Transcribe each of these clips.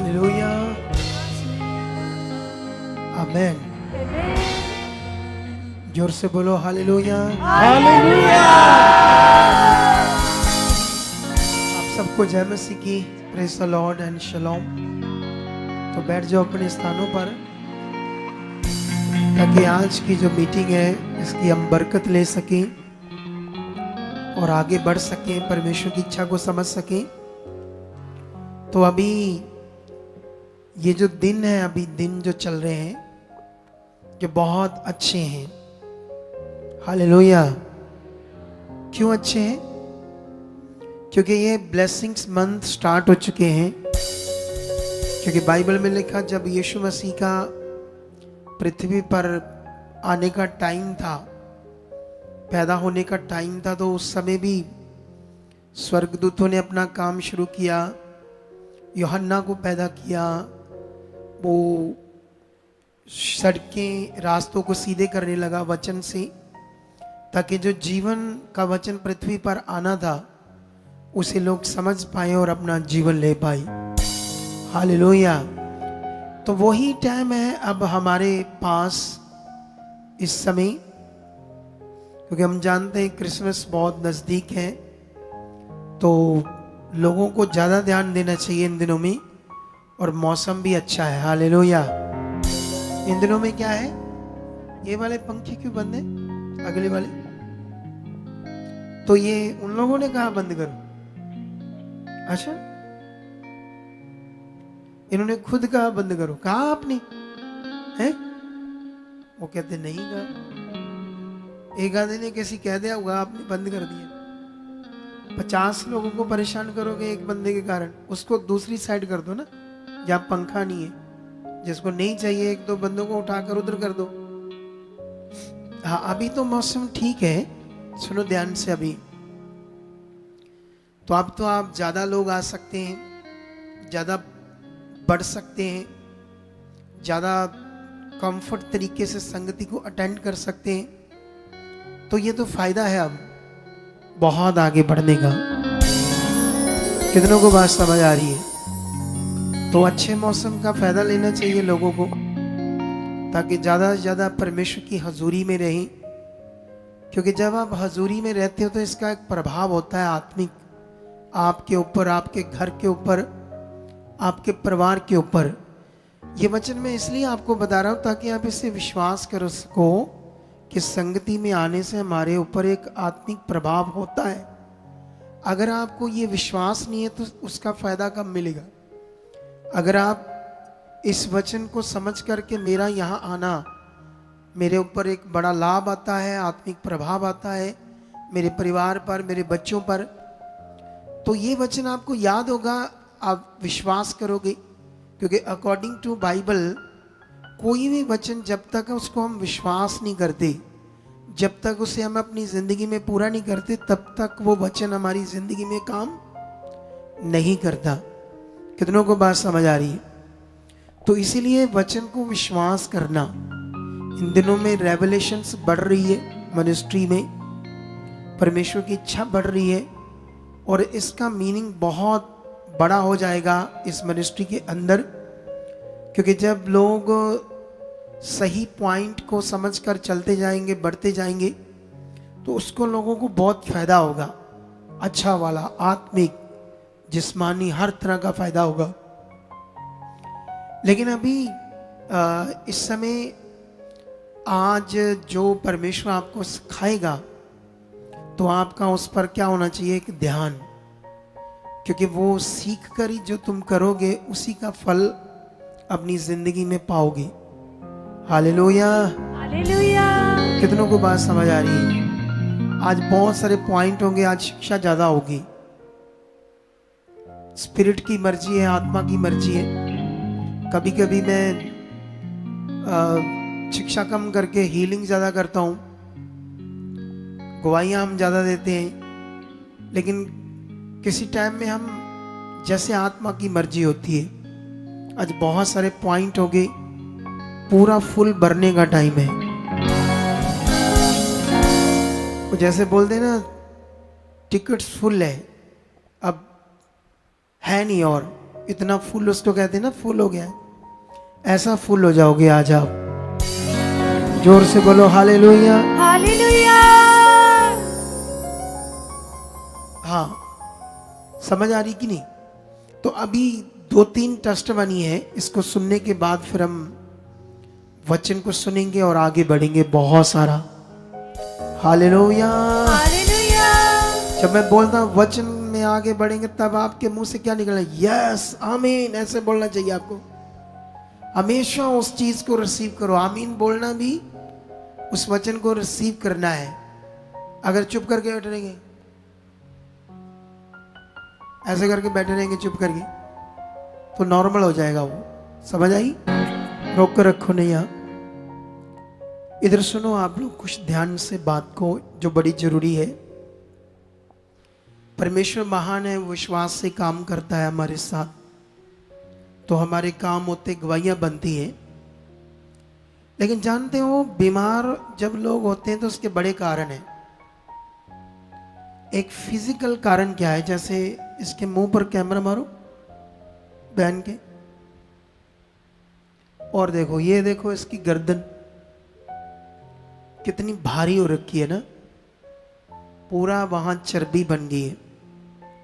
Hallelujah, आमेन। जोर से बोलो हालेलुया। हालेलुया। आप सबको जय मसीह की, प्रेज द लॉर्ड एंड शलोम। तो बैठ जाओ अपने स्थानों पर ताकि आज की जो मीटिंग है इसकी हम बरकत ले सकें और आगे बढ़ सकें, परमेश्वर की इच्छा को समझ सकें। तो अभी ये जो दिन है, अभी दिन जो चल रहे हैं जो बहुत अच्छे हैं। हालेलुया। क्यों अच्छे हैं? क्योंकि ये ब्लेसिंग्स मंथ स्टार्ट हो चुके हैं। क्योंकि बाइबल में लिखा जब यीशु मसीह का पृथ्वी पर आने का टाइम था, पैदा होने का टाइम था, तो उस समय भी स्वर्गदूतों ने अपना काम शुरू किया, यूहन्ना को पैदा किया। वो सड़कें रास्तों को सीधे करने लगा वचन से, ताकि जो जीवन का वचन पृथ्वी पर आना था उसे लोग समझ पाए और अपना जीवन ले पाए। हालेलुया। तो वही टाइम है अब हमारे पास इस समय, क्योंकि हम जानते हैं क्रिसमस बहुत नज़दीक है, तो लोगों को ज़्यादा ध्यान देना चाहिए इन दिनों में। और मौसम भी अच्छा है। हालेलुया। इन दिनों में क्या है, ये वाले पंखे क्यों बंद है, अगले वाले? तो ये उन लोगों ने कहा बंद करो। अच्छा, इन्होंने खुद कहा बंद करो? कहा आपने? हैं? वो कहते नहीं कहा। एक आदमी ने कैसी कह दिया होगा, आपने बंद कर दिया। 50 लोगों को परेशान करोगे एक बंदे के कारण, उसको दूसरी साइड कर दो ना, जहाँ पंखा नहीं है। जिसको नहीं चाहिए एक दो बंदों को उठाकर उधर कर दो। हाँ, अभी तो मौसम ठीक है, सुनो ध्यान से। अभी तो अब तो आप ज़्यादा लोग आ सकते हैं, ज़्यादा बढ़ सकते हैं, ज़्यादा कंफर्ट तरीके से संगति को अटेंड कर सकते हैं। तो ये तो फायदा है अब बहुत आगे बढ़ने का। कितनों को बात समझ आ रही है? तो अच्छे मौसम का फायदा लेना चाहिए लोगों को, ताकि ज़्यादा से ज़्यादा परमेश्वर की हजूरी में रहें। क्योंकि जब आप हजूरी में रहते हो तो इसका एक प्रभाव होता है आत्मिक, आपके ऊपर, आपके घर के ऊपर, आपके परिवार के ऊपर। ये वचन मैं इसलिए आपको बता रहा हूँ ताकि आप इससे विश्वास कर सको कि संगति में आने से हमारे ऊपर एक आत्मिक प्रभाव होता है। अगर आपको ये विश्वास नहीं है तो उसका फायदा कब मिलेगा? अगर आप इस वचन को समझ करके मेरा यहाँ आना, मेरे ऊपर एक बड़ा लाभ आता है, आत्मिक प्रभाव आता है मेरे परिवार पर, मेरे बच्चों पर, तो ये वचन आपको याद होगा, आप विश्वास करोगे। क्योंकि अकॉर्डिंग टू बाइबल कोई भी वचन जब तक उसको हम विश्वास नहीं करते, जब तक उसे हम अपनी ज़िंदगी में पूरा नहीं करते, तब तक वो वचन हमारी ज़िंदगी में काम नहीं करता। कितनों को बात समझ आ रही है? तो इसीलिए वचन को विश्वास करना। इन दिनों में रेवलेशंस बढ़ रही है मिनिस्ट्री में, परमेश्वर की इच्छा बढ़ रही है और इसका मीनिंग बहुत बड़ा हो जाएगा इस मिनिस्ट्री के अंदर। क्योंकि जब लोग सही पॉइंट को समझकर चलते जाएंगे, बढ़ते जाएंगे, तो उसको लोगों को बहुत फायदा होगा, अच्छा वाला, आत्मिक, जिस्मानी, हर तरह का फायदा होगा। लेकिन अभी इस समय आज जो परमेश्वर आपको सिखाएगा तो आपका उस पर क्या होना चाहिए? एक ध्यान। क्योंकि वो सीख कर ही जो तुम करोगे उसी का फल अपनी जिंदगी में पाओगे। हालेलुया। हालेलुया। कितनों को बात समझ आ रही है? आज बहुत सारे पॉइंट होंगे, आज शिक्षा ज्यादा होगी। स्पिरिट की मर्जी है, आत्मा की मर्जी है। कभी कभी मैं शिक्षा कम करके हीलिंग ज्यादा करता हूँ, गवाहियाँ हम ज़्यादा देते हैं, लेकिन किसी टाइम में हम जैसे आत्मा की मर्जी होती है। आज बहुत सारे पॉइंट हो गए, पूरा फुल भरने का टाइम है। वो जैसे बोल देना टिकट्स फुल है, अब है नहीं और इतना फुल, उसको कहते हैं ना फुल हो गया है, ऐसा फुल हो जाओगे आज आप। जोर से बोलो हालेलुया। हालेलुया। हाँ, समझ आ रही कि नहीं? तो अभी 2-3 टेस्ट बनी है, इसको सुनने के बाद फिर हम वचन को सुनेंगे और आगे बढ़ेंगे बहुत सारा। हालेलुया। हालेलुया। जब मैं बोलता हूँ वचन में आगे बढ़ेंगे, तब आपके मुंह से क्या निकलना? यस, आमीन, ऐसे बोलना चाहिए आपको। हमेशा उस चीज को रिसीव करो। आमीन बोलना भी उस वचन को रिसीव करना है। अगर चुप करके बैठे रहेंगे, ऐसे करके बैठे रहेंगे चुप करके, तो नॉर्मल हो जाएगा वो। समझ आई? रोक कर रखो नहीं आप। इधर सुनो आप लोग कुछ ध्यान से बात को, जो बड़ी जरूरी है। परमेश्वर महान है, विश्वास से काम करता है हमारे साथ, तो हमारे काम होते गवाहियां बनती हैं। लेकिन जानते हो, बीमार जब लोग होते हैं तो उसके बड़े कारण हैं। एक फिजिकल कारण क्या है? जैसे इसके मुंह पर कैमरा मारो बहन के, और देखो, ये देखो इसकी गर्दन कितनी भारी हो रखी है ना, पूरा वहां चर्बी बन गई है।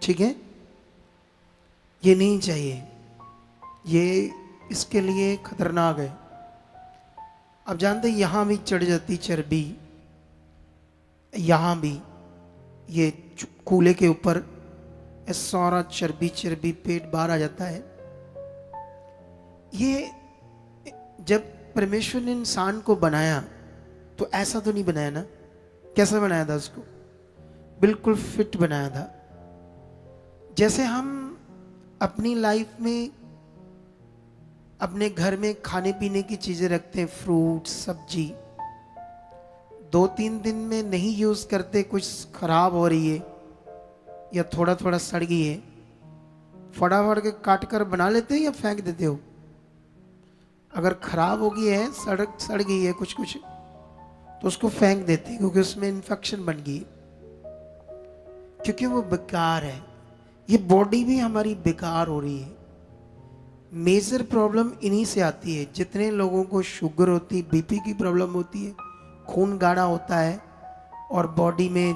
ठीक है, ये नहीं चाहिए, ये इसके लिए खतरनाक है। अब जानते यहां भी चढ़ जाती चर्बी, यहां भी, ये कूल्हे के ऊपर सारा चर्बी चर्बी पेट बाहर आ जाता है। ये जब परमेश्वर ने इंसान को बनाया तो ऐसा तो नहीं बनाया ना। कैसा बनाया था उसको? बिल्कुल फिट बनाया था। जैसे हम अपनी लाइफ में अपने घर में खाने पीने की चीजें रखते हैं, फ्रूट सब्जी, 2-3 दिन में नहीं यूज करते, कुछ खराब हो रही है या थोड़ा थोड़ा सड़ गई है, फटाफट के काट कर बना लेते हो या फेंक देते हो? अगर खराब हो गई है, सड़ गई है कुछ कुछ, तो उसको फेंक देते हैं, क्योंकि उसमें इन्फेक्शन बन गई, क्योंकि वो बेकार है। ये बॉडी भी हमारी बेकार हो रही है। मेजर प्रॉब्लम इन्हीं से आती है। जितने लोगों को शुगर होती, बीपी की प्रॉब्लम होती है, खून गाढ़ा होता है और बॉडी में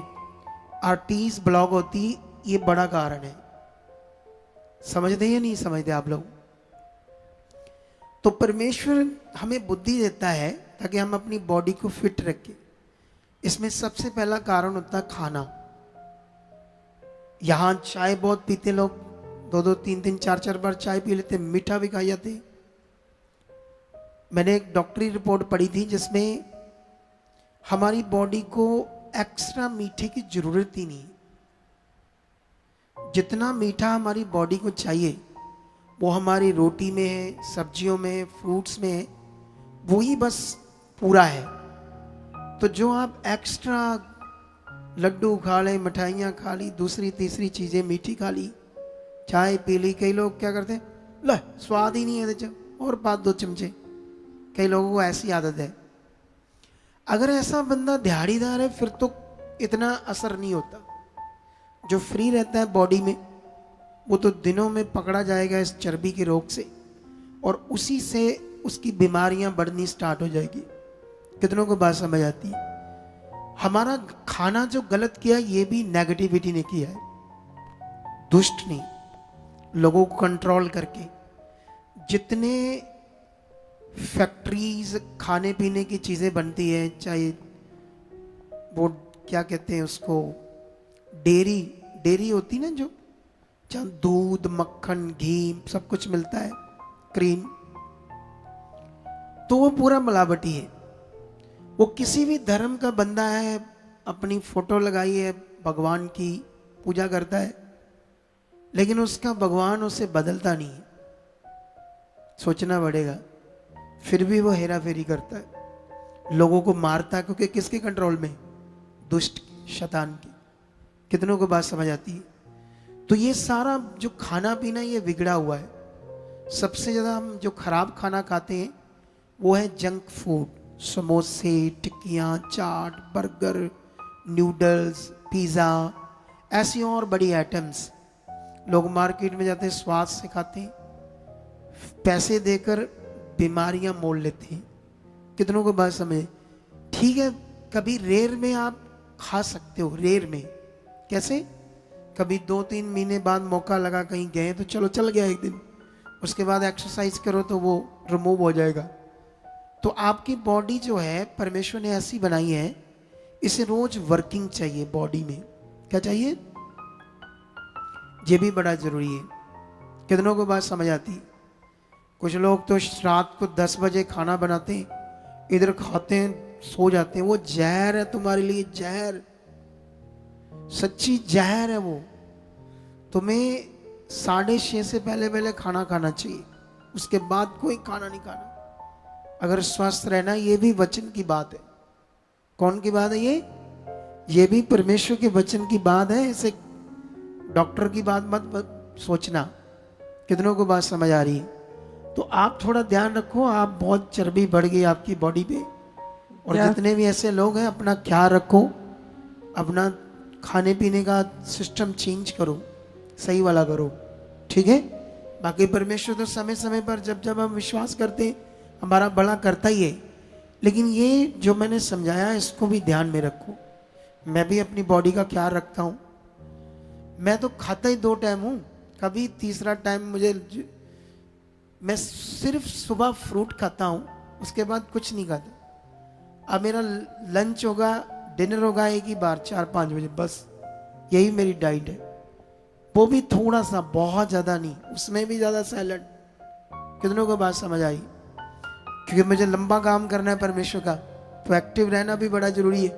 आर्टरीज ब्लॉक होती, ये बड़ा कारण है। समझते या नहीं समझते आप लोग? तो परमेश्वर हमें बुद्धि देता है ताकि हम अपनी बॉडी को फिट रखें। इसमें सबसे पहला कारण होता है खाना। यहां चाय बहुत पीते लोग, 2-2, 3-3, 4-4 बार चाय पी लेते, मीठा भी खा जाते। मैंने एक डॉक्टरी रिपोर्ट पढ़ी थी जिसमें हमारी बॉडी को एक्स्ट्रा मीठे की जरूरत ही नहीं। जितना मीठा हमारी बॉडी को चाहिए वो हमारी रोटी में है, सब्जियों में, फ्रूट्स में है, वही बस पूरा है। तो जो आप एक्स्ट्रा लड्डू खा ले, मिठाइयाँ खा ली, दूसरी तीसरी चीज़ें मीठी खा ली, चाय पी ली, कई लोग क्या करते हैं, ले स्वाद ही नहीं है और 5-2 चमचे, कई लोगों को ऐसी आदत है। अगर ऐसा बंदा दिहाड़ीदार है फिर तो इतना असर नहीं होता। जो फ्री रहता है बॉडी में वो तो दिनों में पकड़ा जाएगा इस चर्बी के रोग से, और उसी से उसकी बीमारियां बढ़नी स्टार्ट हो जाएगी। कितनों को बात समझ आती है? हमारा खाना जो गलत किया ये भी नेगेटिविटी ने किया है, दुष्ट ने, लोगों को कंट्रोल करके। जितने फैक्ट्रीज खाने पीने की चीजें बनती है, चाहे वो क्या कहते हैं उसको, डेयरी होती ना, जो जहाँ दूध, मक्खन, घी सब कुछ मिलता है, क्रीम, तो वो पूरा मिलावटी है। वो किसी भी धर्म का बंदा है, अपनी फोटो लगाई है, भगवान की पूजा करता है, लेकिन उसका भगवान उसे बदलता नहीं है। सोचना पड़ेगा। फिर भी वो हेरा फेरी करता है, लोगों को मारता है, क्योंकि किसके कंट्रोल में? दुष्ट, शैतान की। कितनों को बात समझ आती है? तो ये सारा जो खाना पीना ये बिगड़ा हुआ है। सबसे ज्यादा हम जो खराब खाना खाते हैं वो है जंक फूड, समोसे, टिक्कियाँ, चाट, बर्गर, नूडल्स, पिज़्ज़ा, ऐसी और बड़ी आइटम्स। लोग मार्केट में जाते हैं, स्वाद से खाते हैं, पैसे देकर बीमारियां मोल लेते हैं। कितनों को बात समझे? ठीक है, कभी रेयर में आप खा सकते हो, रेयर में। कैसे? कभी 2-3 महीने बाद मौका लगा, कहीं गए तो चलो चल गया एक दिन, उसके बाद एक्सरसाइज करो तो वो रिमूव हो जाएगा। तो आपकी बॉडी जो है परमेश्वर ने ऐसी बनाई है, इसे रोज वर्किंग चाहिए बॉडी में। क्या चाहिए? ये भी बड़ा जरूरी है। कितनों को बात समझ आती? कुछ लोग तो रात को 10 बजे खाना बनाते हैं, इधर खाते हैं, सो जाते हैं। वो जहर है तुम्हारे लिए, जहर, सच्ची जहर है वो। तुम्हें 6:30 से पहले पहले खाना खाना चाहिए, उसके बाद कोई खाना नहीं खाना। अगर स्वस्थ रहना, ये भी वचन की बात है। कौन की बात है ये भी परमेश्वर के वचन की बात है। ऐसे डॉक्टर की बात मत सोचना। कितनों को बात समझ आ रही है? तो आप थोड़ा ध्यान रखो, आप बहुत चर्बी बढ़ गई आपकी बॉडी पे। और जितने भी ऐसे लोग हैं, अपना ख्याल रखो, अपना खाने पीने का सिस्टम चेंज करो, सही वाला करो, ठीक है? बाकी परमेश्वर तो समय समय पर जब जब हम विश्वास करते हैं, हमारा भला करता ही है। लेकिन ये जो मैंने समझाया, इसको भी ध्यान में रखो। मैं भी अपनी बॉडी का ख्याल रखता हूँ। मैं तो खाता ही 2 टाइम हूँ, कभी तीसरा टाइम मैं सिर्फ सुबह फ्रूट खाता हूँ, उसके बाद कुछ नहीं खाता। अब मेरा लंच होगा, डिनर होगा एक ही बार 4-5 बजे, बस यही मेरी डाइट है। वो भी थोड़ा सा, बहुत ज़्यादा नहीं, उसमें भी ज़्यादा सैलड। कितनों को बात समझ आई? क्योंकि मुझे लंबा काम करना है परमेश्वर का, तो एक्टिव रहना भी बड़ा जरूरी है।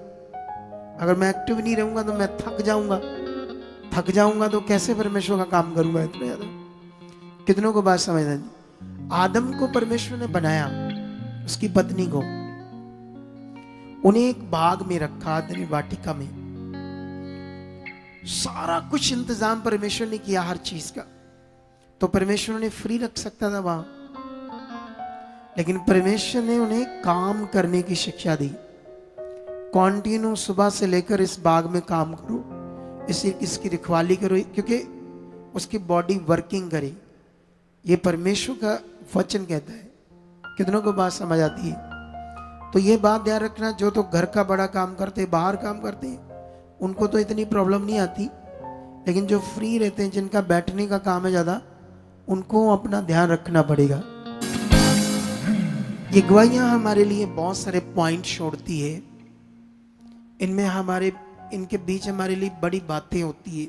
अगर मैं एक्टिव नहीं रहूँगा तो मैं थक जाऊँगा तो कैसे परमेश्वर का काम करूँगा इतना ज़्यादा? कितनों को बात समझ आई? आदम को परमेश्वर ने बनाया, उसकी पत्नी को, उन्हें एक बाग में रखा, अदन वाटिका में। सारा कुछ इंतजाम परमेश्वर ने किया, हर चीज का। तो परमेश्वर ने फ्री रख सकता था वहां, लेकिन परमेश्वर ने उन्हें काम करने की शिक्षा दी। कॉन्टिन्यू सुबह से लेकर इस बाग में काम करो, इसकी रखवाली करो, क्योंकि उसकी बॉडी वर्किंग करे। ये परमेश्वर का वचन कहता है। कितनों को बात समझ आती है? तो ये बात ध्यान रखना, जो तो घर का बड़ा काम करते, बाहर काम करते हैं, उनको तो इतनी प्रॉब्लम नहीं आती। लेकिन जो फ्री रहते हैं, जिनका बैठने का काम है ज़्यादा, उनको अपना ध्यान रखना पड़ेगा। ये गवाहियाँ हमारे लिए बहुत सारे पॉइंट छोड़ती है। इनके बीच हमारे लिए बड़ी बातें होती है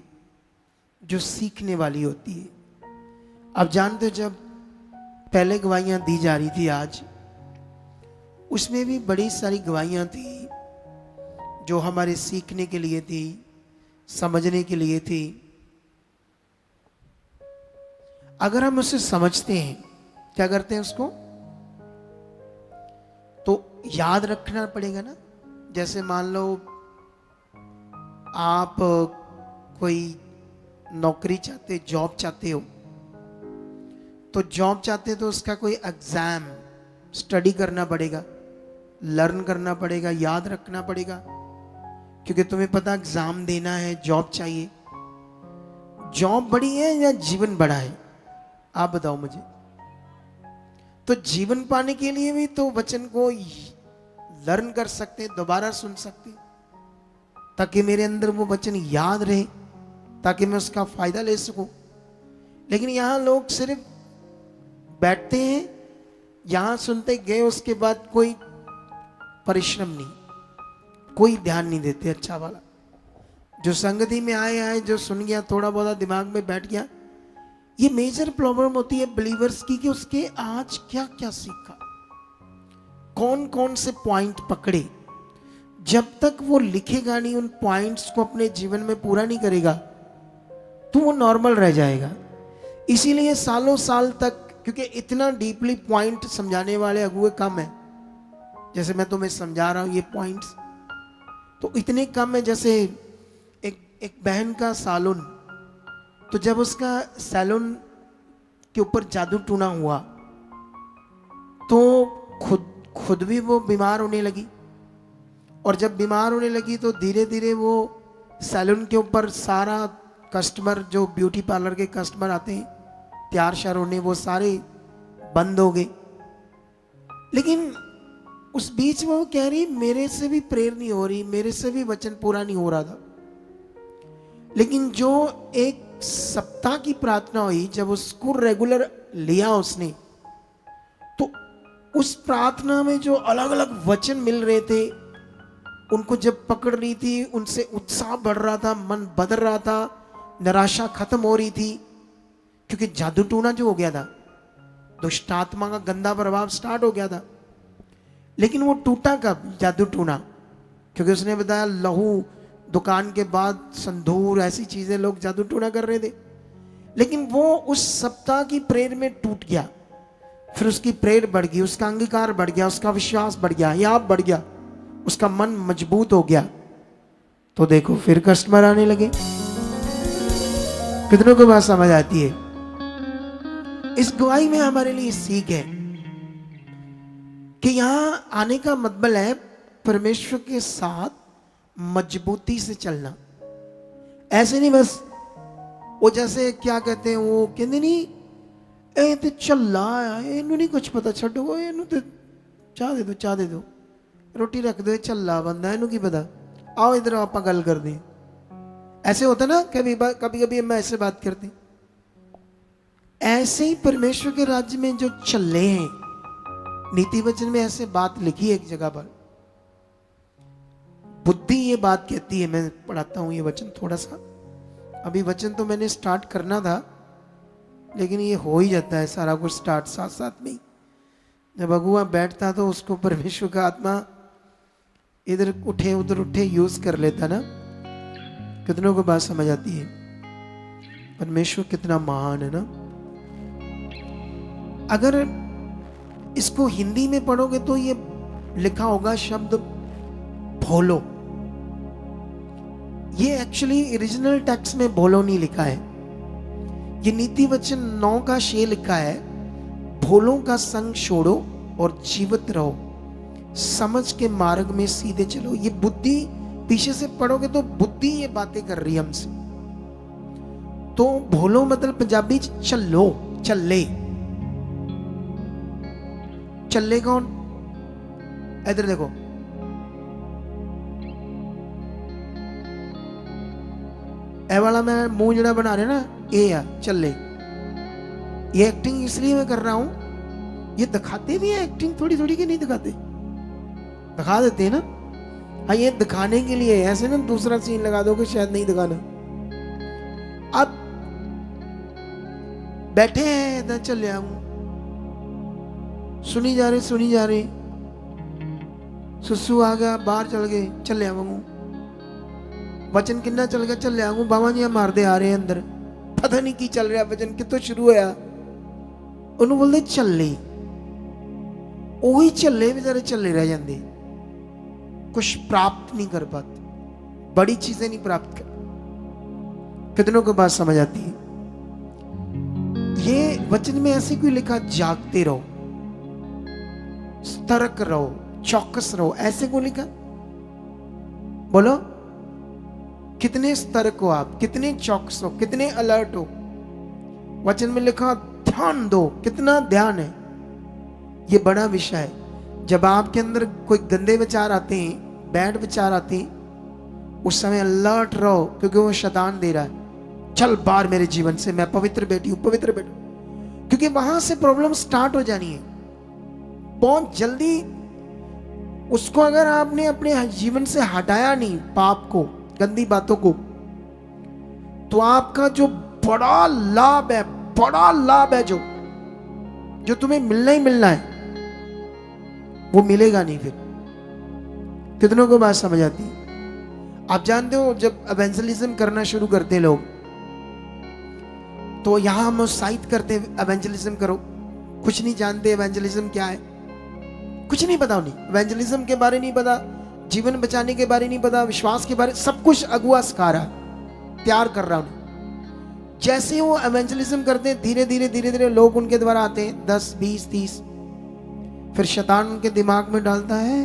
जो सीखने वाली होती है। अब जानते हो, जब पहले गवाहियाँ दी जा रही थी, आज उसमें भी बड़ी सारी गवाहियाँ थी जो हमारे सीखने के लिए थी, समझने के लिए थी। अगर हम उसे समझते हैं, क्या करते हैं उसको, तो याद रखना पड़ेगा ना। जैसे मान लो आप कोई नौकरी चाहते, जॉब चाहते हो, तो जॉब चाहते तो उसका कोई एग्जाम स्टडी करना पड़ेगा, लर्न करना पड़ेगा, याद रखना पड़ेगा, क्योंकि तुम्हें पता एग्जाम देना है, जॉब चाहिए। जॉब बड़ी है या जीवन बड़ा है? आप बताओ मुझे। तो जीवन पाने के लिए भी तो वचन को लर्न कर सकते, दोबारा सुन सकते, ताकि मेरे अंदर वो वचन याद रहे, ताकि मैं उसका फायदा ले सकूं। लेकिन यहां लोग सिर्फ बैठते हैं, यहां सुनते गए, उसके बाद कोई परिश्रम नहीं, कोई ध्यान नहीं देते अच्छा वाला। जो संगति में आए, जो सुन गया, थोड़ा बहुत दिमाग में बैठ गया। ये मेजर प्रॉब्लम होती है बिलीवर्स की, कि उसके आज क्या क्या सीखा, कौन कौन से पॉइंट पकड़े। जब तक वो लिखेगा नहीं, उन पॉइंट्स को अपने जीवन में पूरा नहीं करेगा, तो वो नॉर्मल रह जाएगा। इसीलिए सालों साल तक, क्योंकि इतना डीपली पॉइंट समझाने वाले अगुए कम है। जैसे मैं तुम्हें समझा रहा हूं ये पॉइंट्स, तो इतने कम है। जैसे एक बहन का सैलून, तो जब उसका सैलून के ऊपर जादू टूना हुआ, तो खुद भी वो बीमार होने लगी। और जब बीमार होने लगी, तो धीरे धीरे वो सैलून के ऊपर सारा कस्टमर, जो ब्यूटी पार्लर के कस्टमर आते हैं तैयार श्यार होने, वो सारे बंद हो गए। लेकिन उस बीच में वो कह रही मेरे से भी प्रेयर नहीं हो रही, मेरे से भी वचन पूरा नहीं हो रहा था। लेकिन जो एक सप्ताह की प्रार्थना हुई, जब उसको रेगुलर लिया उसने, तो उस प्रार्थना में जो अलग अलग वचन मिल रहे थे, उनको जब पकड़ रही थी, उनसे उत्साह बढ़ रहा था, मन बदल रहा था, निराशा खत्म हो रही थी। क्योंकि जादू टूना जो हो गया था, दुष्ट आत्मा का गंदा प्रभाव स्टार्ट हो गया था। लेकिन वो टूटा कब जादू टूना? क्योंकि उसने बताया लहू, दुकान के बाद संदूर, ऐसी चीजें लोग जादू टूना कर रहे थे। लेकिन वो उस सप्ताह की प्रेयर में टूट गया। फिर उसकी प्रेयर बढ़ गई, उसका अंगीकार बढ़ गया, उसका विश्वास बढ़ गया, याद बढ़ गया, उसका मन मजबूत हो गया। तो देखो फिर कस्टमर आने लगे। कितनों को बात समझ आती है? इस गवाही में हमारे लिए सीख है कि यहां आने का मतलब है परमेश्वर के साथ मजबूती से चलना। ऐसे नहीं बस वो जैसे क्या कहते हैं, वो कहते नहीं ए ते चला इनू नहीं कुछ पता, छो इनू तो चाह दे दो, चाह दे दो, रोटी रख दो, चला बंदा इनू की पता, आओ इधर आप गल कर दें। ऐसे होता ना, कभी कभी हम ऐसे बात करते। ऐसे ही परमेश्वर के राज्य में जो चले हैं, नीति वचन में ऐसे बात लिखी है एक जगह पर, बुद्धि ये बात कहती है, मैं पढ़ाता हूं ये वचन थोड़ा सा। अभी वचन तो मैंने स्टार्ट करना था, लेकिन ये हो ही जाता है सारा कुछ स्टार्ट साथ साथ में ही। जब अगुआ बैठता तो उसको परमेश्वर का आत्मा इधर उठे उधर उठे यूज कर लेता ना। कितनों को बात समझ आती है? परमेश्वर कितना महान है ना। अगर इसको हिंदी में पढ़ोगे तो ये लिखा होगा शब्द भोलो। ये एक्चुअली ओरिजिनल टेक्स्ट में भोलो नहीं लिखा है, ये नीति वचन 9 का 6 लिखा है, भोलों का संग छोड़ो और जीवित रहो, समझ के मार्ग में सीधे चलो। ये बुद्धि पीछे से पढ़ोगे तो बुद्धि ये बातें कर रही है हमसे। तो भोलो मतलब पंजाबी चलो, चले। चले कौन? इधर देखो, ए वाला मैं मुंह जड़ा बना रहे ना, ये आ चले। ये एक्टिंग इसलिए मैं कर रहा हूं, ये दिखाते भी है एक्टिंग थोड़ी थोड़ी की नहीं दिखाते, दिखा देते हैं ना। हाँ, ये दिखाने के लिए, ऐसे ना दूसरा सीन लगा दो कि शायद नहीं दिखाना। अब बैठे हैं इधर, चले आऊं, सुनी जा रही, सुसु आ गया, बाहर चल गए, चले आऊं, वचन किन्ना चल गया, चले आऊं, बाबा जी मारते आ रहे हैं अंदर, पता नहीं की चल रहा वचन कितों शुरू होया, उन्होंने बोलते चले। वही चले बेचारे चले रह जाते, कुछ प्राप्त नहीं कर पाते, बड़ी चीजें नहीं प्राप्त कर। कितनों को बात समझ आती है? ये वचन में ऐसे क्यों लिखा, जागते रहो, सतर्क रहो, चौकस रहो, ऐसे क्यों लिखा? बोलो, कितने सतर्क हो आप, कितने चौकस हो, कितने अलर्ट हो? वचन में लिखा ध्यान दो, कितना ध्यान है। ये बड़ा विषय है। जब आपके अंदर कोई गंदे विचार आते हैं, बैड विचार आते हैं, उस समय अलर्ट रहो, क्योंकि वो शैतान दे रहा है चल बाहर मेरे जीवन से, मैं पवित्र बेटी हूं, पवित्र बेटा। क्योंकि वहां से प्रॉब्लम स्टार्ट हो जानी है बहुत जल्दी। उसको अगर आपने अपने जीवन से हटाया नहीं, पाप को, गंदी बातों को, तो आपका जो बड़ा लाभ है, बड़ा लाभ है, जो तुम्हें मिलना ही मिलना है, वो मिलेगा नहीं। फिर कितनों को बात समझ आती है? आप जानते हो जब एवेंजलिज्म करना शुरू करते लोग, तो यहां हम उत्साहित करते एवेंजलिज्म करो, कुछ नहीं जानते एवेंजलिज्म क्या है, कुछ नहीं पता उन्हें, एवेंजलिज्म के बारे नहीं पता, जीवन बचाने के बारे नहीं पता, विश्वास के बारे, सब कुछ अगुआ सिखा रहा, तैयार कर रहा उन्हें। जैसे वो एवेंजलिज्म करते हैं, धीरे धीरे लोग उनके द्वारा आते हैं, 10, 20, 30। फिर शैतान उनके दिमाग में डालता है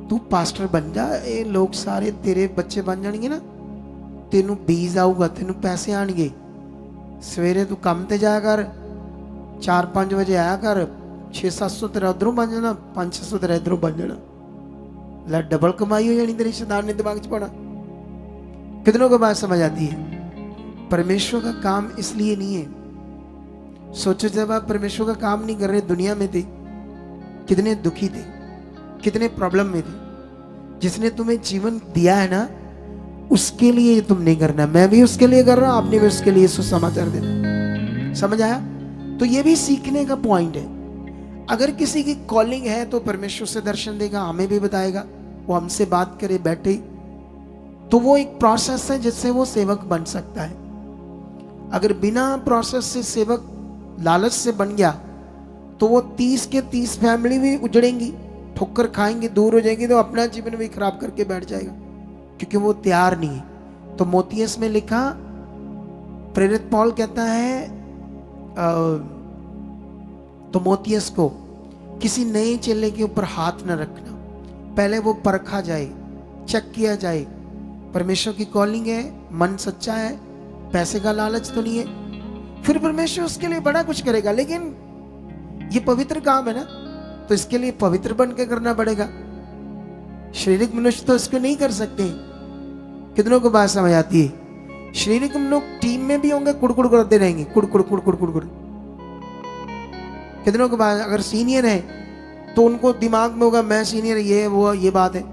तू पास्टर बन जा, ये लोग सारे तेरे बच्चे बन जाएंगे ना, तेनू बीज आऊगा, तेनू पैसे आएंगे, सवेरे तू काम ते जाया कर, 4-5 वजे आया कर, 600-700 तेरा उधरों बन जाना, 500-600 तेरा इधरों बन जाना, ला डबल कमाई हो जानी तेरी। शैतान ने दिमाग च पड़ा। कितनों को बात समझ आती है? परमेश्वर का काम इसलिए नहीं है। सोचो जब आप परमेश्वर का काम नहीं कर रहे, दुनिया में थे, कितने दुखी थे, कितने प्रॉब्लम में थे। जिसने तुम्हें जीवन दिया है ना, उसके लिए तुम नहीं करना। मैं भी उसके लिए कर रहा हूं, आपने भी उसके लिए सुसमाचार देना। समझ आया? तो ये भी सीखने का पॉइंट है। अगर किसी की कॉलिंग है तो परमेश्वर से दर्शन देगा, हमें भी बताएगा, वो हमसे बात करे, बैठे, तो वो एक प्रोसेस है जिससे वो सेवक बन सकता है। अगर बिना प्रोसेस से सेवक लालच से बन गया तो वो 30 के 30 फैमिली भी उजड़ेंगी, ठोकर खाएंगे, दूर हो जाएंगी, तो अपना जीवन भी खराब करके बैठ जाएगा, क्योंकि वो तैयार नहीं है। तो मोतियस में लिखा, प्रेरित पौल कहता है तो मोतियस को किसी नए चेले के ऊपर हाथ न रखना, पहले वो परखा जाए, चेक किया जाए, परमेश्वर की कॉलिंग है, मन सच्चा है, पैसे का लालच तो नहीं है, फिर परमेश्वर उसके लिए बड़ा कुछ करेगा। लेकिन ये पवित्र काम है ना, तो इसके लिए पवित्र बन के करना पड़ेगा। शारीरिक मनुष्य तो इसको नहीं कर सकते। कितनों को बात समझ आती है? शारीरिक लोग टीम में भी होंगे, कुड़कुड़ करते रहेंगे, कुड़कुड़ कुड़कुड़ कुड़कुड़। कितनों को बात, अगर सीनियर है तो उनको दिमाग में होगा मैं सीनियर, ये वो, ये बात है।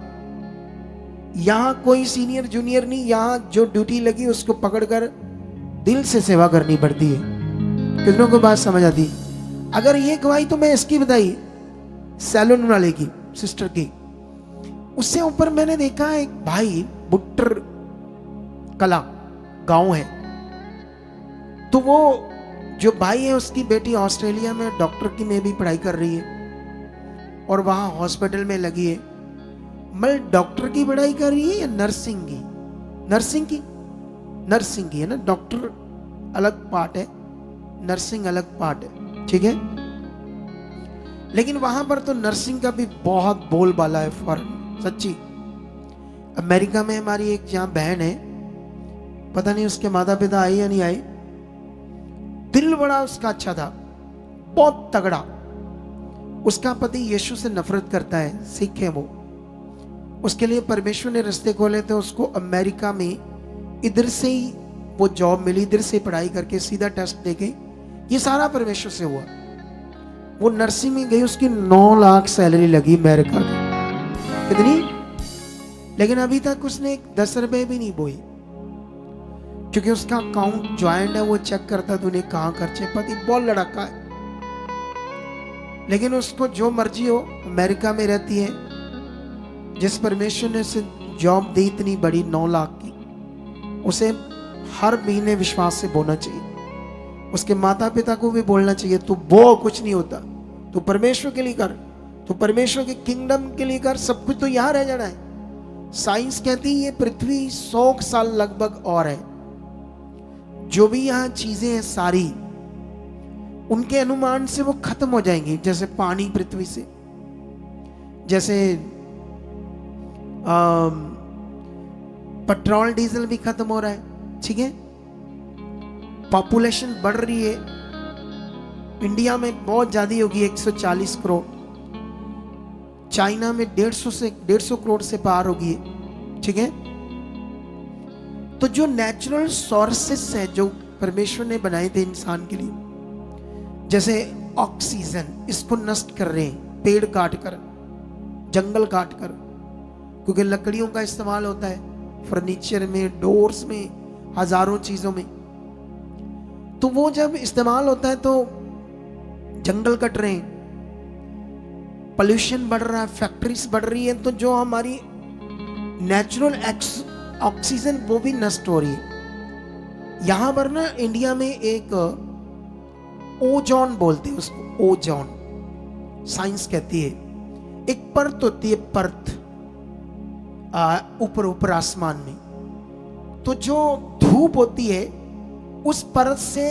यहां कोई सीनियर जूनियर नहीं, यहां जो ड्यूटी लगी उसको पकड़कर दिल से सेवा करनी पड़ती है। कितनों को बात समझ आती है? अगर ये गवाही तो मैं इसकी बताई, सैलून वाले की, सिस्टर की, उससे ऊपर मैंने देखा एक भाई, बुट्टर कला गांव है, तो वो जो भाई है उसकी बेटी ऑस्ट्रेलिया में डॉक्टर की में भी पढ़ाई कर रही है और वहां हॉस्पिटल में लगी है। मतलब डॉक्टर की पढ़ाई कर रही है या नर्सिंग की? नर्सिंग की है ना। डॉक्टर अलग पार्ट है, नर्सिंग अलग पार्ट है, ठीक है। लेकिन वहां पर तो नर्सिंग का भी बहुत बोलबाला है फॉरेन, सच्ची। अमेरिका में हमारी एक जहां बहन है, पता नहीं उसके माता पिता आए या नहीं आए, दिल बड़ा उसका अच्छा था, बहुत तगड़ा। उसका पति यीशु से नफरत करता है, सिख है वो। उसके लिए परमेश्वर ने रास्ते खोले थे, उसको अमेरिका में इधर से ही वो जॉब मिली, इधर से पढ़ाई करके सीधा टेस्ट देके, ये सारा परमेश्वर से हुआ। वो नर्सिंग में गई, उसकी 9 लाख सैलरी लगी अमेरिका की। कितनी? लेकिन अभी तक उसने 10 रुपए भी नहीं बोई, क्योंकि उसका अकाउंट ज्वाइंट है, वो चेक करता तूने कहां खर्चे। पति बहुत लड़का है, लेकिन उसको जो मर्जी हो, अमेरिका में रहती है। जिस परमेश्वर ने उसे जॉब दी इतनी बड़ी 9 लाख की, उसे हर महीने विश्वास से बोलना चाहिए। उसके माता पिता को भी बोलना चाहिए, तू वो कुछ नहीं होता, तू परमेश्वर के लिए कर, तू परमेश्वर के किंगडम के लिए कर, सब कुछ तो यहां रह जाना है। साइंस कहती है ये पृथ्वी 100 साल लगभग और है। जो भी यहां चीजें हैं सारी, उनके अनुमान से वो खत्म हो जाएंगी। जैसे पानी पृथ्वी से, जैसे पेट्रोल डीजल भी खत्म हो रहा है, ठीक है। पॉपुलेशन बढ़ रही है, इंडिया में बहुत ज्यादा होगी, 140 करोड़। चाइना में 150 करोड़ से पार होगी, ठीक है। तो जो नेचुरल सोर्सेस है जो परमेश्वर ने बनाए थे इंसान के लिए, जैसे ऑक्सीजन, इसको नष्ट कर रहे हैं, पेड़ काट कर, जंगल काट कर, क्योंकि लकड़ियों का इस्तेमाल होता है फर्नीचर में, डोर्स में, हजारों चीजों में। तो वो जब इस्तेमाल होता है तो जंगल कट रहे हैं, पोल्यूशन बढ़ रहा है, फैक्ट्रीज बढ़ रही है, तो जो हमारी नेचुरल ऑक्सीजन वो भी नष्ट हो रही है। यहां पर ना इंडिया में एक ओजोन बोलते हैं उसको, ओजोन साइंस कहती है, एक परत होती है, परत ऊपर ऊपर आसमान में, तो जो धूप होती है उस परत से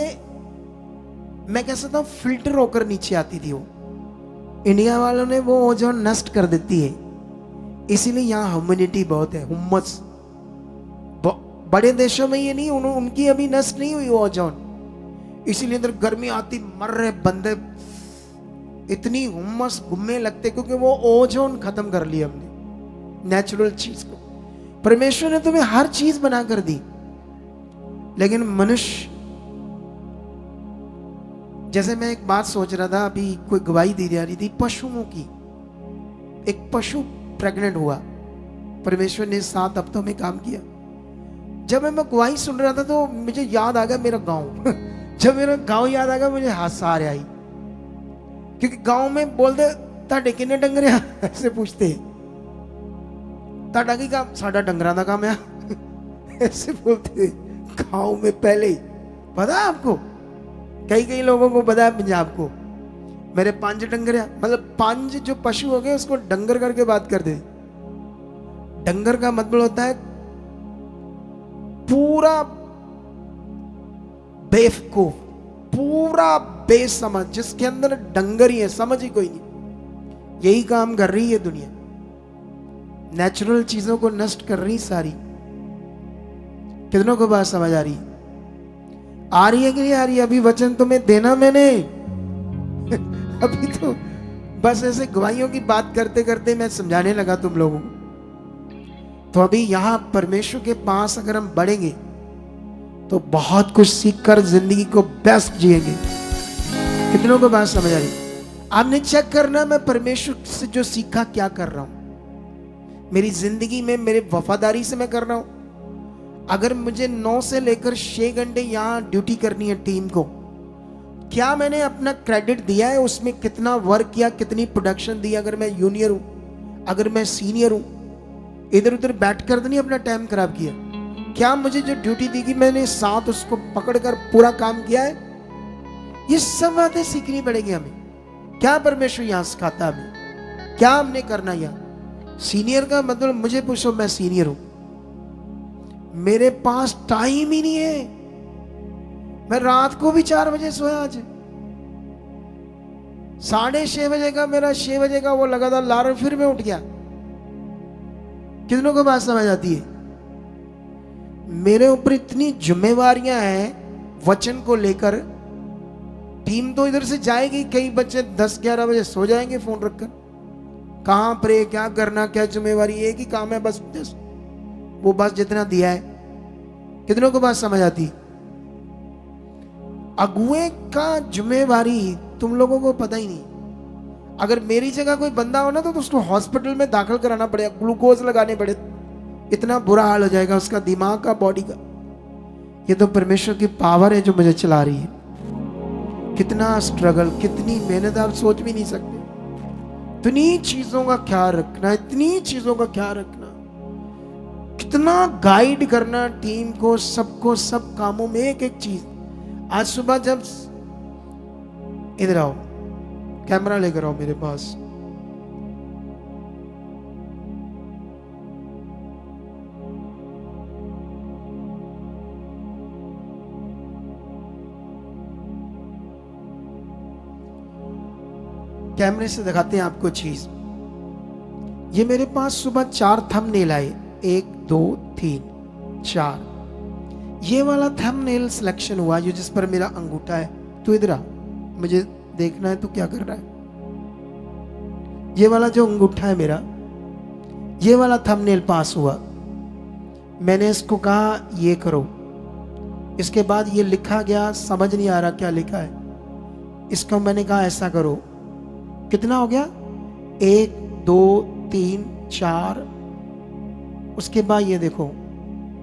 मैं कह सकता हूं फिल्टर होकर नीचे आती थी वो। इंडिया वालों ने वो ओजोन नष्ट कर देती है, इसीलिए यहां ह्यूमिडिटी बहुत है, हुम्मस। बड़े देशों में ये नहीं, उनकी अभी नष्ट नहीं हुई ओजोन। इसीलिए इधर गर्मी आती, मर रहे बंदे, इतनी हुम्मस घूमने लगते, क्योंकि वो ओजोन खत्म कर लिया हमने, नेचुरल चीज को। परमेश्वर ने तुम्हें हर चीज बना कर दी, लेकिन मनुष्य, जैसे मैं एक बात सोच रहा था, अभी कोई गवाही दी जा रही थी पशुओं की। एक पशु प्रेग्नेंट हुआ, परमेश्वर ने 7 हफ्तों में काम किया। जब मैं गवाही सुन रहा था तो मुझे याद आ गया मेरा गांव। जब मेरा गांव याद आ गया, मुझे हादसा आई, क्योंकि गांव में बोलते ताड़े किन्ने डंगर आ, ऐसे पूछते, ताड़ा की काम, साडा डंगरा का काम है, ऐसे बोलते गांव में पहले ही। पता है आपको, कई लोगों को पता है पंजाब को, मेरे 5 डंगर है, मतलब 5 जो पशु हो गए उसको डंगर करके बात करते। डंगर का मतलब होता है पूरा बेवकूफ, पूरा बेसमझ, जिसके अंदर डंगर ही है, समझ ही कोई नहीं। यही काम कर रही है दुनिया, नेचुरल चीजों को नष्ट कर रही सारी। कितनों को बात समझ आ रही है? आ रही है कि नहीं आ रही? अभी वचन तुम्हें देना मैंने। अभी तो बस ऐसे गवाहियों की बात करते करते मैं समझाने लगा तुम लोगों को। तो अभी यहां परमेश्वर के पास अगर हम बढ़ेंगे तो बहुत कुछ सीखकर जिंदगी को बेस्ट जिएंगे। कितनों को बात समझ आ रही? आपने चेक करना, मैं परमेश्वर से जो सीखा क्या कर रहा हूं मेरी जिंदगी में, मेरे वफादारी से मैं कर रहा हूं। अगर मुझे 9 से लेकर 6 घंटे यहां ड्यूटी करनी है टीम को, क्या मैंने अपना क्रेडिट दिया है? उसमें कितना वर्क किया, कितनी प्रोडक्शन दी? अगर मैं जूनियर हूं, अगर मैं सीनियर हूं, इधर उधर बैठ कर तो नहीं अपना टाइम खराब किया? क्या मुझे जो ड्यूटी दी गई मैंने साथ उसको पकड़कर पूरा काम किया है? ये सब बातें सीखनी पड़ेगी हमें। क्या परमेश्वर यहां सिखाता है हमें, क्या हमने करना? यहां सीनियर का मतलब, मुझे पूछो, मैं सीनियर हूं, मेरे पास टाइम ही नहीं है। मैं रात को भी 4 बजे सोया, आज 6:30 बजे का मेरा 6 बजे का वो लगा था अलार्म, फिर मैं उठ गया। कितनों को बात समझ आती है? मेरे ऊपर इतनी जिम्मेवारियां हैं वचन को लेकर। टीम तो इधर से जाएगी, कई बच्चे 10-11 बजे सो जाएंगे फोन रखकर। कहां प्रे, क्या करना, क्या जिम्मेवारी, एक ही काम है बस, वो बस जितना दिया है। कितनों को बात समझ आती? अगुए का जिम्मेवारी तुम लोगों को पता ही नहीं। अगर मेरी जगह कोई बंदा हो ना तो उसको हॉस्पिटल में दाखिल कराना पड़ेगा, ग्लूकोज लगाने पड़े, इतना बुरा हाल हो जाएगा उसका, दिमाग का, बॉडी का। ये तो परमेश्वर की पावर है जो मुझे चला रही है। कितना स्ट्रगल, कितनी मेहनत, आप सोच भी नहीं सकते। इतनी चीजों का ख्याल रखना, इतनी चीजों का ख्याल रखना, कितना गाइड करना टीम को, सबको, सब कामों में एक एक चीज। आज सुबह जब, इधर आओ, कैमरा लेकर आओ मेरे पास। कैमरे से दिखाते हैं आपको चीज। ये मेरे पास सुबह 4 थंबनेल आए, 1 2 3 4। ये वाला थंबनेल सिलेक्शन हुआ जो जिस पर मेरा अंगूठा है। तू इधर आ, मुझे देखना है तू क्या कर रहा है। ये वाला जो अंगूठा है मेरा, ये वाला थंबनेल पास हुआ। मैंने इसको कहा ये करो, इसके बाद ये लिखा गया, समझ नहीं आ रहा क्या लिखा है। इसको मैंने कहा ऐसा करो। कितना हो गया? 1 2 3 4। उसके बाद ये देखो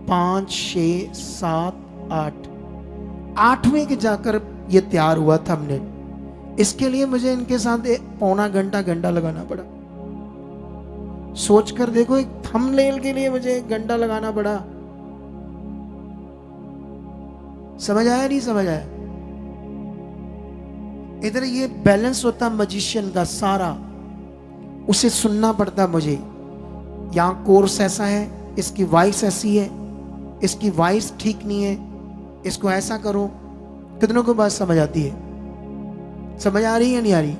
5 6 7 8, 8वें के जाकर ये तैयार हुआ थंबनेल। इसके लिए मुझे इनके साथ पौना घंटा लगाना पड़ा। सोच कर देखो, एक थंबनेल के लिए मुझे 1 घंटा लगाना पड़ा। समझ आया नहीं समझ आया? इधर ये बैलेंस होता मजिशियन का सारा, उसे सुनना पड़ता मुझे। यहां कोर्स ऐसा है, इसकी वॉइस ऐसी है, इसकी वॉइस ठीक नहीं है, इसको ऐसा करो। कितनों को बात समझ आती है? समझ आ रही है नहीं आ रही?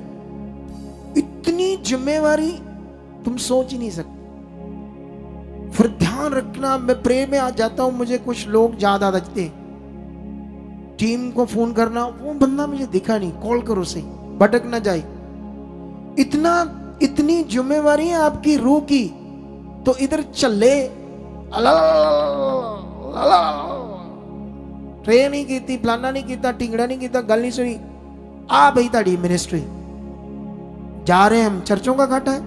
इतनी जिम्मेवारी तुम सोच ही नहीं सकते। फिर ध्यान रखना, मैं प्रे में आ जाता हूं, मुझे कुछ लोग याद आ जाते हैं। टीम को फोन करना, वो बंदा मुझे दिखा नहीं, कॉल करो सही, भटक ना जाए। इतनी जिम्मेवारी है आपकी रूह की, तो इधर चले ट्रे नहीं की, फलाना नहीं किया, टिंगड़ा नहीं किया, गल नहीं सुनी, आ भाई ताड़ी मिनिस्ट्री जा रहे हैं हम, चर्चों का घाटा है।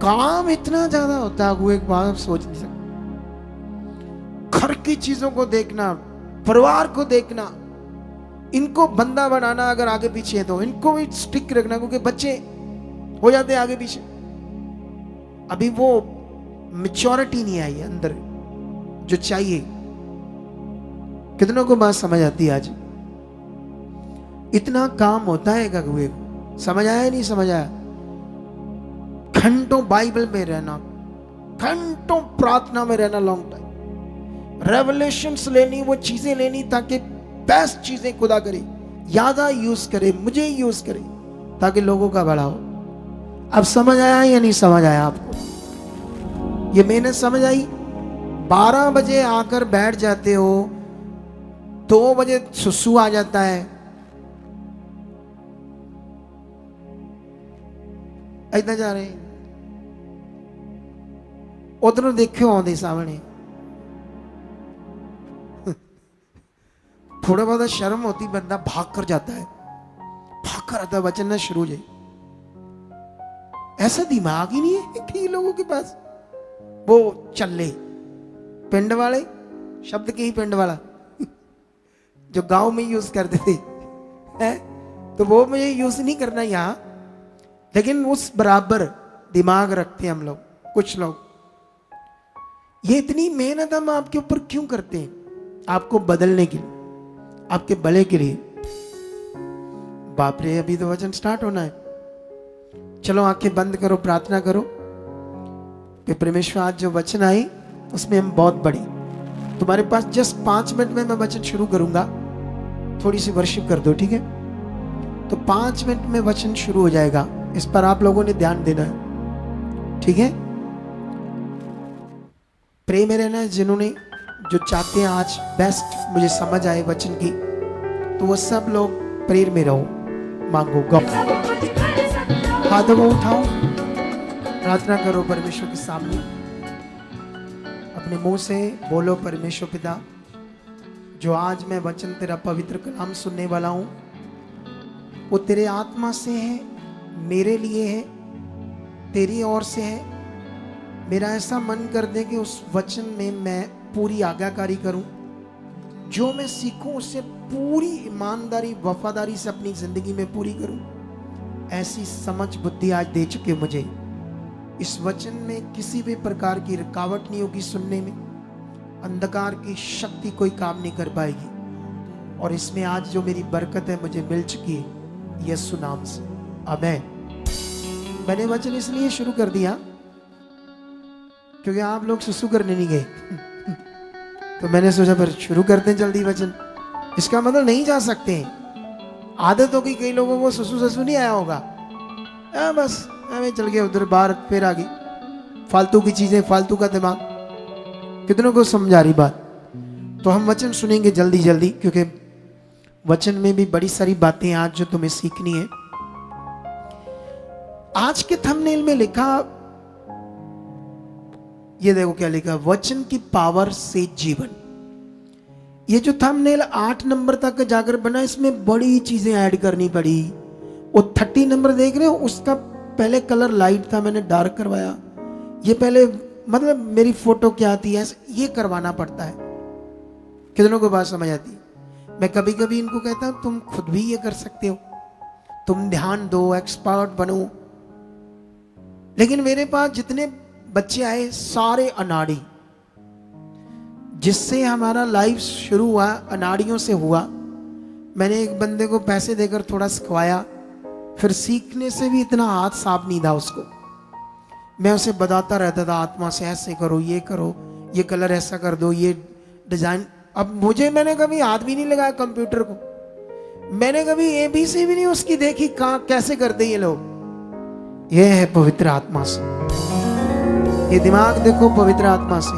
काम इतना ज्यादा होता है, वो एक बात आप सोच नहीं सकते। घर की चीजों को देखना, परिवार को देखना, इनको बंदा बनाना, अगर आगे पीछे है तो इनको भी स्टिक रखना, क्योंकि बच्चे हो जाते हैं आगे पीछे। अभी वो मैच्योरिटी नहीं आई है अंदर जो चाहिए। कितनों को बात समझ आती है आज? इतना काम होता है गगुए को, समझ आया नहीं समझ आया? घंटों बाइबल में रहना, घंटों प्रार्थना में रहना, लॉन्ग टाइम रेवलेशंस लेनी, वो चीजें लेनी ताकि बेस्ट चीजें खुदा करे, ज्यादा यूज करे, मुझे यूज करे, ताकि लोगों का भला हो। अब समझ आया या नहीं समझ आया आपको? ये मेहनत समझ आई? 12 बजे आकर बैठ जाते हो, 2 बजे सुसु आ जाता है, इतना जा रहे हैं, उधर देखो आते सामने, थोड़ा बहुत शर्म होती, बंदा भाग कर जाता है, भाग कर आता है, वचन ना शुरू हो जाए। ऐसा दिमाग ही नहीं है कि लोगों के पास। वो चले पिंड वाले शब्द के ही पिंड वाला जो गांव में यूज करते थे, है तो वो मुझे यूज नहीं करना यहां, लेकिन उस बराबर दिमाग रखते हैं हम लोग, कुछ लोग। ये इतनी मेहनत हम आपके ऊपर क्यों करते हैं? आपको बदलने के लिए, आपके भले के लिए। बाप रे, अभी तो वचन स्टार्ट होना है। चलो आंखें बंद करो, प्रार्थना करो कि परमेश्वर आज जो वचन आई उसमें हम बहुत बड़ी। तुम्हारे पास जस्ट 5 मिनट में मैं वचन शुरू करूंगा, थोड़ी सी वर्शिप कर दो, ठीक है? तो 5 मिनट में वचन शुरू हो जाएगा, इस पर आप लोगों ने ध्यान देना है, ठीक है? प्रे में रहना है। जिन्होंने जो चाहते हैं आज बेस्ट मुझे समझ आए वचन की, तो वो सब लोग प्रेयर में रहो, मांगो, गप हाथों को उठाओ, प्रार्थना करो परमेश्वर के सामने। अपने मुंह से बोलो, परमेश्वर पिता, जो आज मैं वचन तेरा पवित्र कलाम सुनने वाला हूं, वो तेरे आत्मा से है, मेरे लिए है, तेरी ओर से है। मेरा ऐसा मन कर दे कि उस वचन में मैं पूरी आज्ञाकारी करूं, जो मैं सीखूं उससे पूरी ईमानदारी वफादारी से अपनी जिंदगी में पूरी करूं। ऐसी समझ बुद्धि आज दे चुके मुझे, इस वचन में किसी भी प्रकार की रुकावट नहीं होगी सुनने में, अंधकार की शक्ति कोई काम नहीं कर पाएगी। और इसमें आज जो मेरी बरकत है मुझे मिल चुकी है यीशु नाम से, आमीन। मैंने वचन इसलिए शुरू कर दिया क्योंकि आप लोग सुसु करने नहीं गए तो मैंने सोचा पर शुरू करते हैं जल्दी वचन। इसका मतलब नहीं जा सकते हैं, आदत होगी कई लोगों को, सुसु ससु नहीं आया होगा, बस हमें चल गए उधर बाहर, फिर आ गई फालतू की चीजें, फालतू का दिमाग। कितनों को समझा रही बात? तो हम वचन सुनेंगे जल्दी जल्दी, क्योंकि वचन में भी बड़ी सारी बातें आज जो तुम्हें सीखनी है। आज के थंबनेल में लिखा, ये देखो क्या लिखा, वचन की पावर से जीवन। ये जो थंबनेल 8 नंबर तक जाकर बना, इसमें बड़ी चीजें ऐड करनी पड़ी। वो 30 नंबर देख रहे हो, उसका पहले कलर लाइट था, मैंने डार्क करवाया। ये पहले मतलब मेरी फोटो क्या आती है, ये करवाना पड़ता है। कितनों को बात समझ आती? मैं कभी कभी इनको कहता हूं तुम खुद भी ये कर सकते हो, तुम ध्यान दो, एक्सपर्ट बनो। लेकिन मेरे पास जितने बच्चे आए सारे अनाड़ी, जिससे हमारा लाइफ शुरू हुआ अनाड़ियों से हुआ। मैंने एक बंदे को पैसे देकर थोड़ा सिखवाया, फिर सीखने से भी इतना हाथ साफ नहीं था उसको। मैं उसे बताता रहता था आत्मा से, ऐसे करो, ये करो, ये कलर ऐसा कर दो, ये डिजाइन। अब मैंने कभी हाथ भी नहीं लगाया कंप्यूटर को, मैंने कभी ABC भी नहीं उसकी देखी, कहां कैसे करते ये लोग। ये है पवित्र आत्मा से, ये दिमाग देखो पवित्र आत्मा से।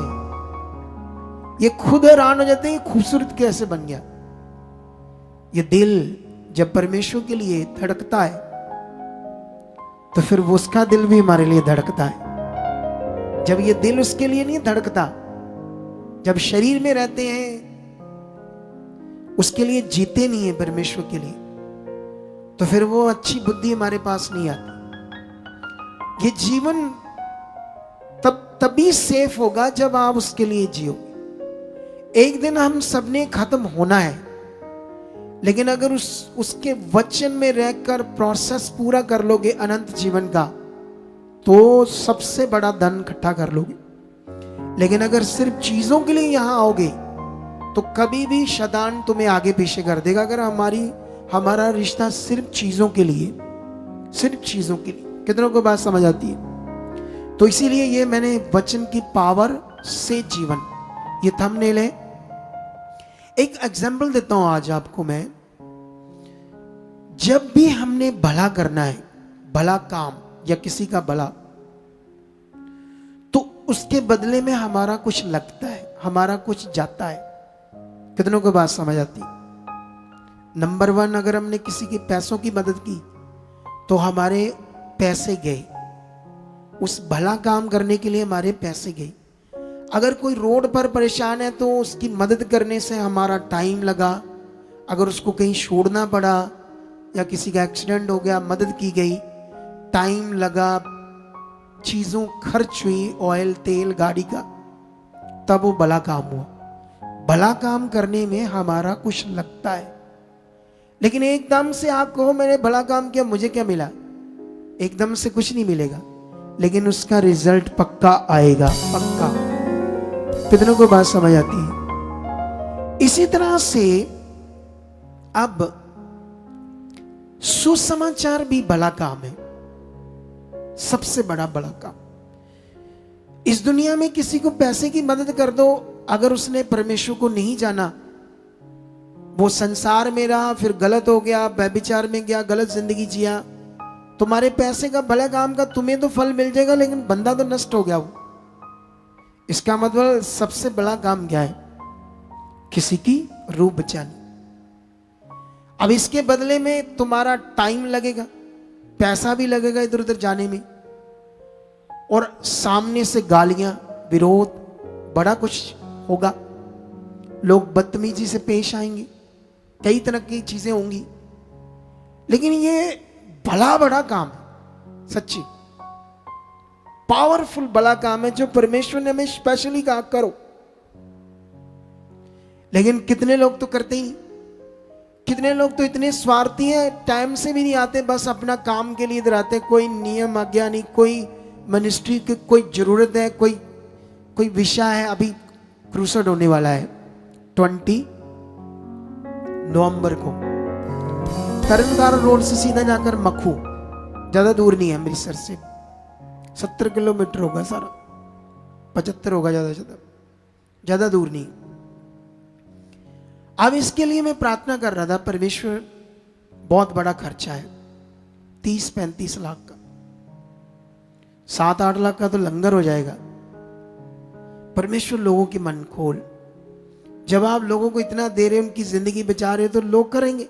ये खुद हैरान हो जाते हैं खूबसूरत कैसे बन गया। ये दिल जब परमेश्वर के लिए धड़कता है तो फिर वो उसका दिल भी हमारे लिए धड़कता है। जब ये दिल उसके लिए नहीं धड़कता, जब शरीर में रहते हैं उसके लिए जीते नहीं है परमेश्वर के लिए, तो फिर वो अच्छी बुद्धि हमारे पास नहीं आती। ये जीवन तभी सेफ होगा जब आप उसके लिए जियो। एक दिन हम सबने खत्म होना है, लेकिन अगर उसके वचन में रहकर प्रोसेस पूरा कर लोगे अनंत जीवन का, तो सबसे बड़ा धन इकट्ठा कर लोगे। लेकिन अगर सिर्फ चीजों के लिए यहां आओगे तो कभी भी शैतान तुम्हें आगे पीछे कर देगा। अगर हमारा रिश्ता सिर्फ चीजों के लिए, सिर्फ चीजों के लिए, कितनों को बात समझ आती है? तो इसीलिए ये मैंने वचन की पावर से जीवन, ये थंबनेल है। एक एग्जाम्पल देता हूं आज आपको मैं। जब भी हमने भला करना है, भला काम या किसी का भला, तो उसके बदले में हमारा कुछ लगता है, हमारा कुछ जाता है। कितनों को बात समझ आती? नंबर 1, अगर हमने किसी के पैसों की मदद की तो हमारे पैसे गए, उस भला काम करने के लिए हमारे पैसे गए। अगर कोई रोड पर परेशान है तो उसकी मदद करने से हमारा टाइम लगा। अगर उसको कहीं छोड़ना पड़ा या किसी का एक्सीडेंट हो गया, मदद की गई, टाइम लगा, चीज़ों खर्च हुई, ऑयल तेल गाड़ी का, तब वो भला काम हुआ। भला काम करने में हमारा कुछ लगता है। लेकिन एकदम से आप कहो मैंने भला काम किया, मुझे क्या मिला? एकदम से कुछ नहीं मिलेगा, लेकिन उसका रिजल्ट पक्का आएगा, पक्का। कितनों को बात समझ आती है? इसी तरह से अब सुसमाचार भी भला काम है, सबसे बड़ा भला काम। इस दुनिया में किसी को पैसे की मदद कर दो, अगर उसने परमेश्वर को नहीं जाना, वो संसार में रहा, फिर गलत हो गया, व्यभिचार में गया, गलत जिंदगी जिया, तुम्हारे पैसे का भला काम का तुम्हें तो फल मिल जाएगा, लेकिन बंदा तो नष्ट हो गया वो। इसका मतलब सबसे बड़ा काम क्या है? किसी की रूह बचानी। अब इसके बदले में तुम्हारा टाइम लगेगा, पैसा भी लगेगा इधर उधर जाने में, और सामने से गालियां, विरोध, बड़ा कुछ होगा। लोग बदतमीजी से पेश आएंगे, कई तरह की चीजें होंगी। लेकिन ये भला बड़ा काम है, सच्ची पावरफुल भला काम है, जो परमेश्वर ने हमें स्पेशली कहा करो। लेकिन कितने लोग तो करते ही नहीं। कितने लोग तो इतने स्वार्थी हैं, टाइम से भी नहीं आते, बस अपना काम के लिए इधर आते। कोई नियम आज्ञा नहीं, कोई मिनिस्ट्री की कोई जरूरत है, कोई विषय है। अभी क्रूसेड होने वाला है 20 नवंबर को, तरनतारण रोड से सीधा जाकर मखू, ज्यादा दूर नहीं है अमृतसर से, 70 किलोमीटर होगा सारा, 75 होगा ज्यादा से ज्यादा दूर नहीं। अब इसके लिए मैं प्रार्थना कर रहा था, परमेश्वर, बहुत बड़ा खर्चा है, 30-35 लाख का, 7-8 लाख का तो लंगर हो जाएगा। परमेश्वर लोगों के मन खोल। जब आप लोगों को इतना दे रहे, उनकी जिंदगी बचा रहे, तो लोग करेंगे।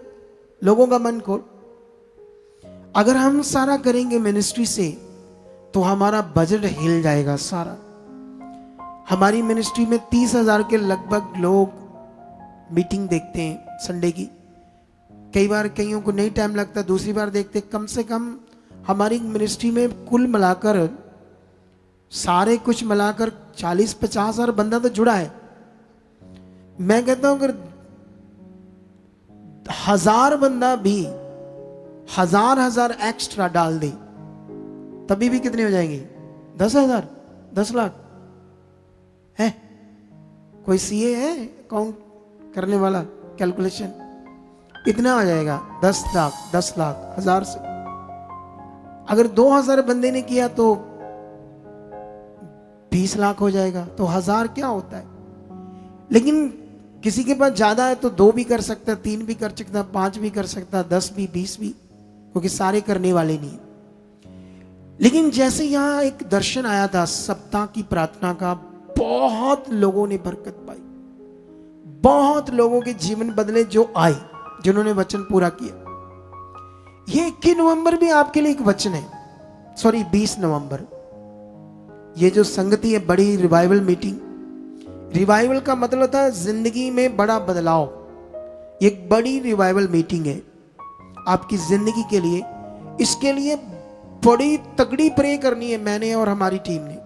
लोगों का मन खोल। अगर हम सारा करेंगे मिनिस्ट्री से, तो हमारा बजट हिल जाएगा सारा। हमारी मिनिस्ट्री में 30,000 के लगभग लोग मीटिंग देखते हैं संडे की। कई बार कईयों को नहीं टाइम लगता, दूसरी बार देखते। कम से कम हमारी मिनिस्ट्री में कुल मिलाकर, सारे कुछ मिलाकर 40-50 हजार बंदा तो जुड़ा है। मैं कहता हूं अगर 1000 बंदा भी 1000 एक्स्ट्रा डाल दे, तभी भी कितने हो जाएंगे? 10,000, 10 लाख है। कोई सीए है अकाउंट करने वाला, कैलकुलेशन इतना आ जाएगा, 10 लाख, 10 लाख, 1000 से। अगर 2000 बंदे ने किया तो 20 लाख हो जाएगा, तो 1000 क्या होता है? लेकिन किसी के पास ज्यादा है तो 2 भी कर सकता, 3 भी कर सकता, 5 भी कर सकता, 10 भी, 20 भी, क्योंकि सारे करने वाले नहीं। लेकिन जैसे यहां एक दर्शन आया था सप्ताह की प्रार्थना का, बहुत लोगों ने बरकत पाई, बहुत लोगों के जीवन बदले जो आए, जिन्होंने वचन पूरा किया। ये 21 नवंबर भी आपके लिए एक वचन है, सॉरी 20 नवंबर। ये जो संगति है, बड़ी रिवाइवल मीटिंग, रिवाइवल का मतलब होता है जिंदगी में बड़ा बदलाव। एक बड़ी रिवाइवल मीटिंग है आपकी जिंदगी के लिए। इसके लिए बड़ी तगड़ी प्रे करनी है मैंने और हमारी टीम ने।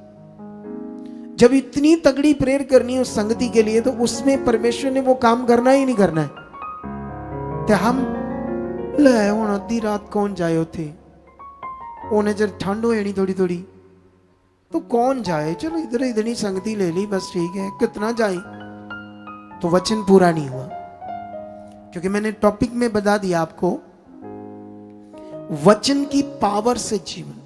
जब इतनी तगड़ी प्रेयर करनी है उस संगति के लिए, तो उसमें परमेश्वर ने वो काम करना ही नहीं करना है। तो हम ले हुण अद्धी रात कौन जाए उथे, उन्हें जब ठंड हो जानी थोड़ी थोड़ी, तो कौन जाए, चलो इधर इधर ही संगति ले ली बस, ठीक है, कितना जाए। तो वचन पूरा नहीं हुआ, क्योंकि मैंने टॉपिक में बता दिया आपको, वचन की पावर से जीवन,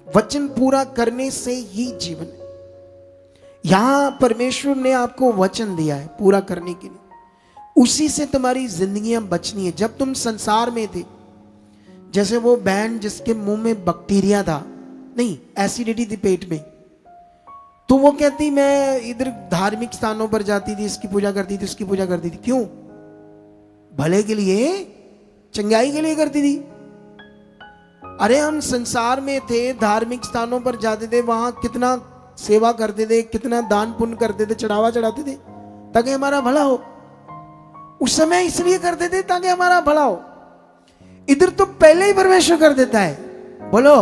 वचन पूरा करने से ही जीवन। यहां परमेश्वर ने आपको वचन दिया है पूरा करने के लिए, उसी से तुम्हारी जिंदगियां बचनी है। जब तुम संसार में थे, जैसे वो बहन जिसके मुंह में बैक्टीरिया था, नहीं एसिडिटी थी पेट में, तो वो कहती मैं इधर धार्मिक स्थानों पर जाती थी, इसकी पूजा करती थी, उसकी पूजा करती थी। क्यों? भले के लिए, चंगाई के लिए करती थी। अरे हम संसार में थे, धार्मिक स्थानों पर जाते थे, वहां कितना सेवा करते थे, कितना दान पुण्य करते थे, चढ़ावा चढ़ाते थे ताकि हमारा भला हो। उस समय इसलिए करते थे ताकि हमारा भला हो। इधर तो पहले ही परमेश्वर कर देता है, बोलो,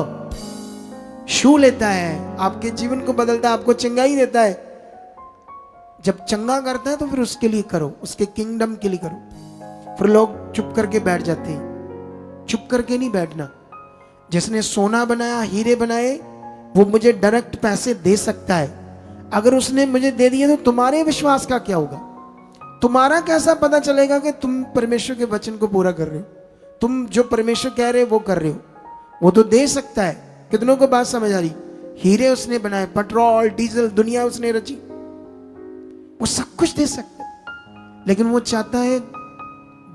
छू लेता है, आपके जीवन को बदलता है, आपको चंगाई देता है। जब चंगा करता है तो फिर उसके लिए करो, उसके किंगडम के लिए करो। फिर लोग चुप करके बैठ जाते हैं। चुप करके नहीं बैठना। जिसने सोना बनाया, हीरे बनाए, वो मुझे डायरेक्ट पैसे दे सकता है। अगर उसने मुझे दे दिए तो तुम्हारे विश्वास का क्या होगा? तुम्हारा कैसा पता चलेगा कि तुम परमेश्वर के वचन को पूरा कर रहे हो? तुम जो परमेश्वर कह रहे हो वो कर रहे हो। वो तो दे सकता है। कितनों को बात समझ आ रही? हीरे उसने बनाए, पेट्रोल डीजल दुनिया उसने रची, वो सब कुछ दे सकता है, लेकिन वो चाहता है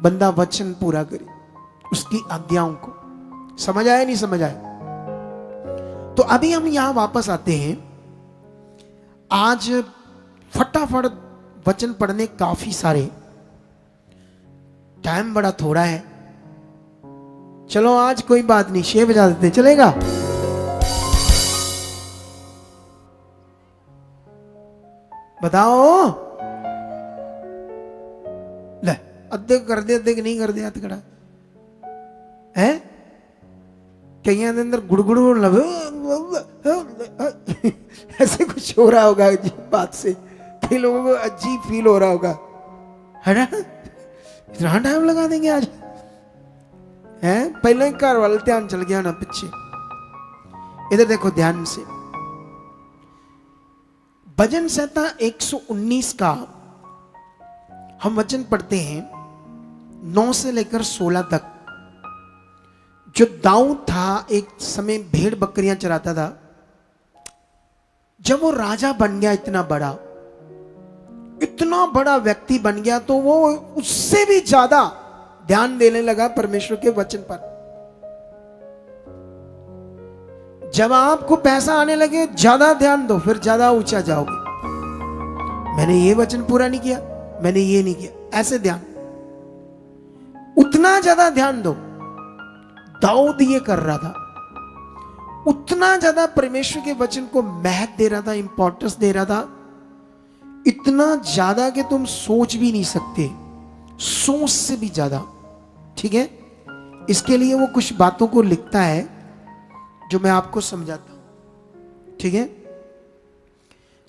बंदा वचन पूरा करे, उसकी आज्ञाओं को। समझ आया नहीं समझ आया? तो अभी हम यहां वापस आते हैं। आज फटाफट वचन पढ़ने काफी सारे, टाइम बड़ा थोड़ा है। चलो आज कोई बात नहीं, 6 बजा देते, चलेगा? बताओ, ले अद्धे कर दे, अद्धे नहीं कर दे, अधकड़ा है। कई अंदर गुड़गुड़ लगे, ऐसे कुछ हो रहा होगा अजीब बात से, कई लोगों को अजीब फील हो रहा होगा, है ना? इतना टाइम लगा देंगे आज, है? पहले ही घर वाले ध्यान चल गया ना पीछे। इधर देखो ध्यान से। भजन संहिता 119 का हम वचन पढ़ते हैं 9 से लेकर 16 तक। जो दाऊद था, एक समय भेड़ बकरियां चराता था। जब वो राजा बन गया, इतना बड़ा व्यक्ति बन गया, तो वो उससे भी ज्यादा ध्यान देने लगा परमेश्वर के वचन पर। जब आपको पैसा आने लगे, ज्यादा ध्यान दो, फिर ज्यादा ऊंचा जाओगे। मैंने ये वचन पूरा नहीं किया, मैंने ये नहीं किया, ऐसे ध्यान, उतना ज्यादा ध्यान दो। दाऊद ये कर रहा था, उतना ज्यादा परमेश्वर के वचन को महत्व दे रहा था, इंपॉर्टेंस दे रहा था, इतना ज्यादा कि तुम सोच भी नहीं सकते, सोच से भी ज्यादा। ठीक है? इसके लिए वो कुछ बातों को लिखता है जो मैं आपको समझाता हूं। ठीक है?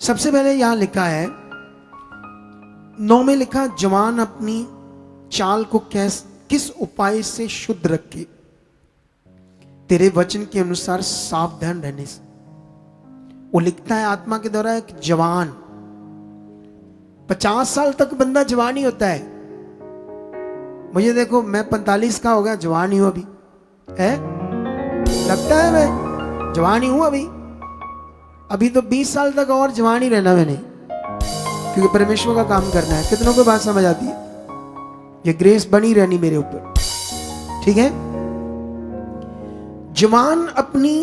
सबसे पहले यहां लिखा है 9 में लिखा, जवान अपनी चाल को किस उपाय से शुद्ध रखे, तेरे वचन के अनुसार सावधान रहने से। वो लिखता है आत्मा के द्वारा, एक जवान 50 साल तक बंदा जवान ही होता है। मुझे देखो, मैं 45 का हो गया, जवान ही हूं अभी, है? लगता है मैं जवान ही हूं अभी तो 20 साल तक और जवान ही रहना मैंने, क्योंकि परमेश्वर का काम करना है। कितनों को बात समझ आती है? ये ग्रेस बनी रहनी मेरे ऊपर। ठीक है? जवान अपनी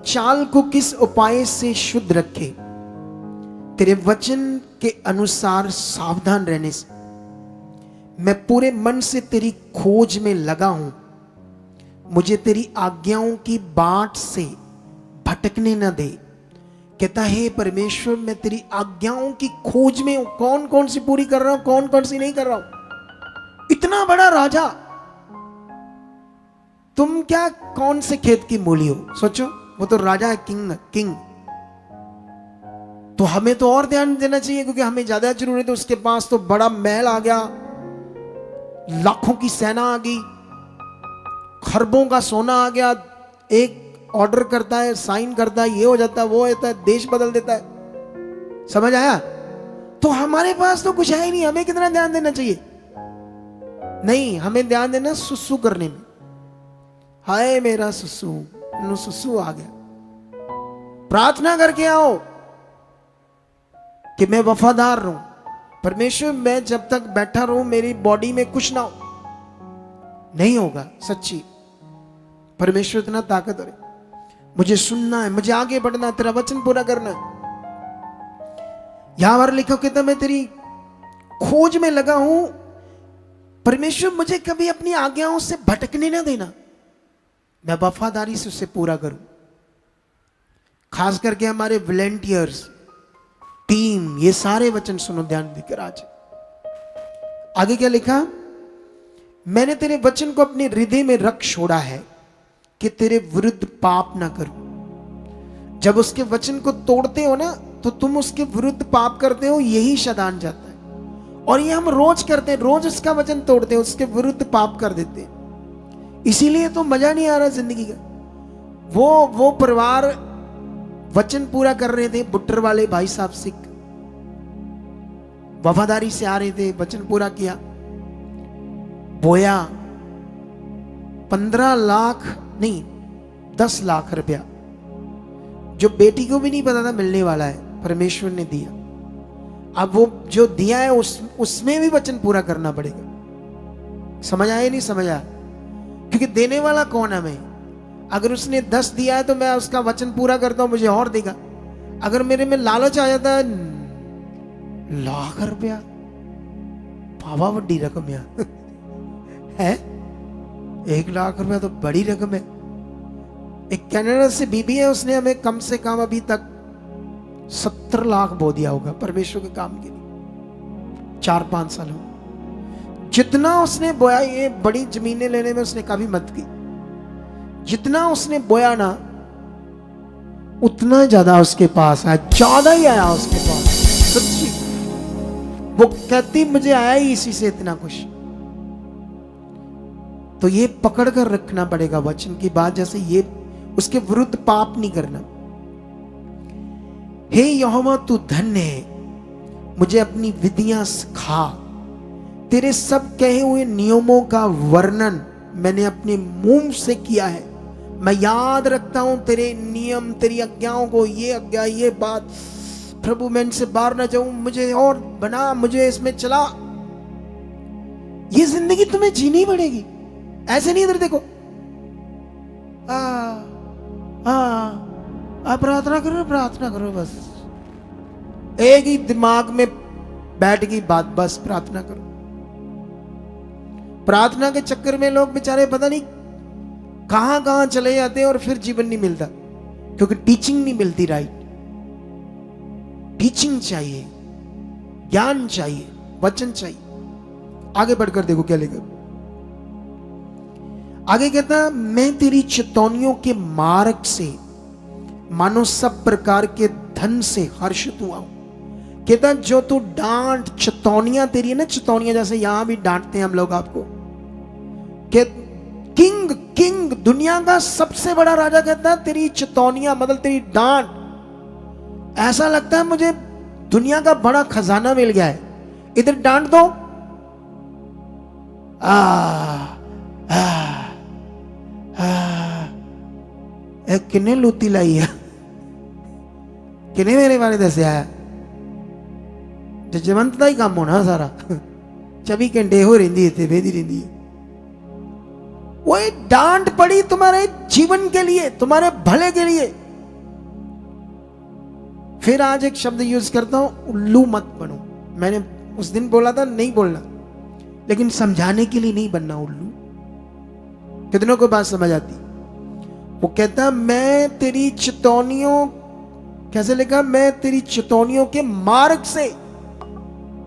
चाल को किस उपाय से शुद्ध रखे, तेरे वचन के अनुसार सावधान रहने से। मैं पूरे मन से तेरी खोज में लगा हूं, मुझे तेरी आज्ञाओं की बाट से भटकने न दे। कहता है परमेश्वर मैं तेरी आज्ञाओं की खोज में हूं, कौन कौन सी पूरी कर रहा हूं, कौन कौन सी नहीं कर रहा हूं। इतना बड़ा राजा, तुम क्या कौन से खेत की मूली हो, सोचो। वो तो राजा है, किंग। तो हमें तो और ध्यान देना चाहिए, क्योंकि हमें ज्यादा जरूरत है। उसके पास तो बड़ा महल आ गया, लाखों की सेना आ गई, खरबों का सोना आ गया। एक ऑर्डर करता है, साइन करता है, ये हो जाता है, वो होता है, देश बदल देता है। समझ आया? तो हमारे पास तो कुछ है ही नहीं, हमें कितना ध्यान देना चाहिए? नहीं, हमें ध्यान देना सुसु करने में। हाय मेरा सुसु, सुसु आ गया। प्रार्थना करके आओ कि मैं वफादार रहूं। परमेश्वर मैं जब तक बैठा रहूं मेरी बॉडी में कुछ ना हो, नहीं होगा। सच्ची परमेश्वर इतना ताकतवर है। मुझे सुनना है, मुझे आगे बढ़ना है, तेरा वचन पूरा करना है। यहां पर लिखो कहता मैं तेरी खोज में लगा हूं। परमेश्वर मुझे कभी अपनी आज्ञाओं से भटकने ना देना, मैं वफादारी से उसे पूरा करूं। खास करके हमारे वॉलंटियर्स टीम, ये सारे वचन सुनो ध्यान देकर। आज आगे क्या लिखा? मैंने तेरे वचन को अपने हृदय में रख छोड़ा है कि तेरे विरुद्ध पाप ना करूं। जब उसके वचन को तोड़ते हो ना, तो तुम उसके विरुद्ध पाप करते हो, यही शैतान जाता है। और ये हम रोज करते हैं, रोज उसका वचन तोड़ते हैं, उसके विरुद्ध पाप कर देते हैं। इसीलिए तो मजा नहीं आ रहा जिंदगी का। वो परिवार वचन पूरा कर रहे थे, बुट्टर वाले भाई साहब सिख वफादारी से आ रहे थे, वचन पूरा किया, बोया 15 लाख नहीं 10 लाख रुपया, जो बेटी को भी नहीं पता था मिलने वाला है, परमेश्वर ने दिया। अब वो जो दिया है उसमें भी वचन पूरा करना पड़ेगा। समझ आया नहीं समझ आया? क्योंकि देने वाला कौन है? मैं, अगर उसने 10 दिया है तो मैं उसका वचन पूरा करता हूं, मुझे और देगा। अगर मेरे में लालच आ जाता है, लाख रुपया बाबा वड्डी रकम है 1 लाख रुपया तो बड़ी रकम है। एक कनाडा से बीबी है, उसने हमें कम से कम अभी तक 70 लाख बो दिया होगा परमेश्वर के काम के लिए, 4-5 सालों। जितना उसने बोया, ये बड़ी जमीनें लेने में उसने कभी मत की, जितना उसने बोया ना उतना ज्यादा उसके पास आया, ज्यादा ही आया उसके पास। सच्ची वो कहती मुझे आया ही इसी से इतना कुछ। तो ये पकड़ कर रखना पड़ेगा वचन की बात, जैसे ये उसके विरुद्ध पाप नहीं करना। हे यहोवा तू धन्य है, मुझे अपनी विधियां सिखा। तेरे सब कहे हुए नियमों का वर्णन मैंने अपने मुंह से किया है। मैं याद रखता हूं तेरे नियम, तेरी आज्ञाओं को, ये आज्ञा, ये बात। प्रभु मैं इनसे बाहर ना जाऊं, मुझे और बना, मुझे इसमें चला। ये जिंदगी तुम्हें जीनी पड़ेगी, ऐसे नहीं। इधर देखो, प्रार्थना करो, प्रार्थना करो, बस एक ही दिमाग में बैठ गई बात, बस प्रार्थना करो। प्रार्थना के चक्कर में लोग बेचारे पता नहीं कहां कहां चले जाते हैं और फिर जीवन नहीं मिलता, क्योंकि टीचिंग नहीं मिलती। राइट टीचिंग चाहिए, ज्ञान चाहिए, वचन चाहिए। आगे बढ़कर देखो क्या लिखा। आगे कहता मैं तेरी चितौनियों के मार्ग से मानो सब प्रकार के धन से हर्षित हुआ हूं। कहता जो तू डांट, चितौनियां तेरी है ना, चितौनियां जैसे यहां भी डांटते हैं हम लोग आपको। किंग दुनिया का सबसे बड़ा राजा कहता है तेरी चितौनियां मतलब तेरी डांट, ऐसा लगता है मुझे दुनिया का बड़ा खजाना मिल गया है। इधर डांट दो, किन्ने लूती लाई है, किन्ने मेरे बारे दसिया है। जजवंत का ही काम होना सारा, 24 घंटे हो रही है, बेदी रही है। वो डांट पड़ी तुम्हारे जीवन के लिए, तुम्हारे भले के लिए। फिर आज एक शब्द यूज करता हूं, उल्लू मत बनो। मैंने उस दिन बोला था नहीं बोलना, लेकिन समझाने के लिए नहीं बनना उल्लू। कितनों को बात समझ आती? वो कहता मैं तेरी चितौनियों, कैसे लिखा, मैं तेरी चितौनियों के मार्ग से,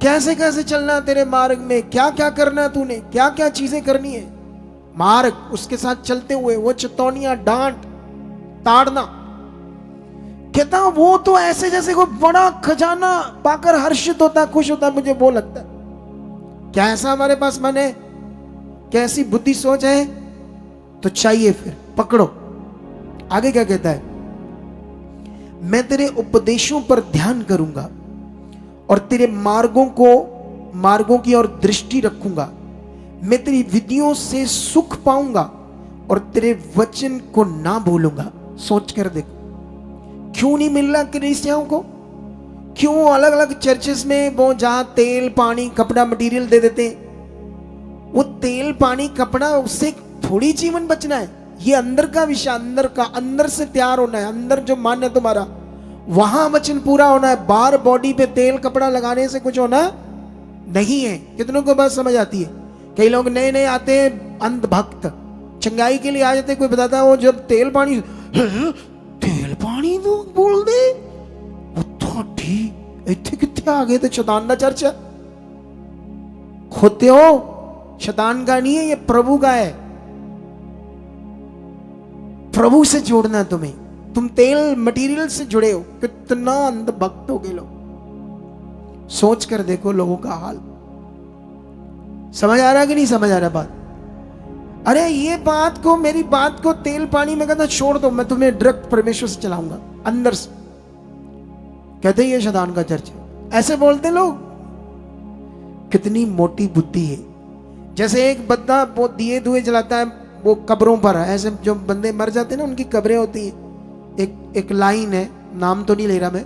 कैसे कैसे चलना तेरे मार्ग में, क्या क्या करना तूने, क्या क्या चीजें करनी है, मार्ग उसके साथ चलते हुए, वो चितौनियां, डांट, ताड़ना। कहता वो तो ऐसे जैसे कोई बड़ा खजाना पाकर हर्षित होता, खुश होता, मुझे वो लगता है। क्या ऐसा हमारे पास मन है? कैसी बुद्धि सोच है? तो चाहिए फिर पकड़ो। आगे क्या कहता है? मैं तेरे उपदेशों पर ध्यान करूंगा और तेरे मार्गों की ओर दृष्टि रखूंगा। मैं तेरी विधियों से सुख पाऊंगा और तेरे वचन को ना भूलूंगा। सोच कर देखो, क्यों नहीं मिल रहा कलीसियाओं को? क्यों अलग अलग चर्चेस में वो जहां तेल पानी कपड़ा मटेरियल दे देते हैं, वो तेल पानी कपड़ा उससे थोड़ी जीवन बचना है। ये अंदर का विषय, अंदर का, अंदर से तैयार होना है। अंदर जो मन है तुम्हारा, वहां वचन पूरा होना है। बाहर बॉडी पे तेल कपड़ा लगाने से कुछ होना नहीं है। कितनों को बात समझ आती है? कई लोग नए नए आते हैं, अंध भक्त चंगाई के लिए आ जाते, कोई बताता है वो जब तेल पानी तो बोल दे वो तो ठीक, इतने कितने आ गए थे। शैतान का चर्च खोते हो, शैतान का नहीं है, ये प्रभु का है। प्रभु से जोड़ना है तुम्हें, तुम तेल मटेरियल से जुड़े हो। कितना अंध भक्त हो गए लोग। सोच कर देखो लोगों का हाल। समझ आ रहा कि नहीं समझ आ रहा बात? अरे ये बात को, मेरी बात को तेल पानी में कहता छोड़ दो, मैं तुम्हें डायरेक्ट परमेश्वर से चलाऊंगा अंदर से। कहते ये शैतान का चर्च है, ऐसे बोलते लोग। कितनी मोटी बुद्धि है। जैसे एक बंदा वो दिए धुए जलाता है वो कब्रों पर है। ऐसे जो बंदे मर जाते हैं ना, उनकी कब्रें होती हैं। एक लाइन है, नाम तो नहीं ले रहा मैं,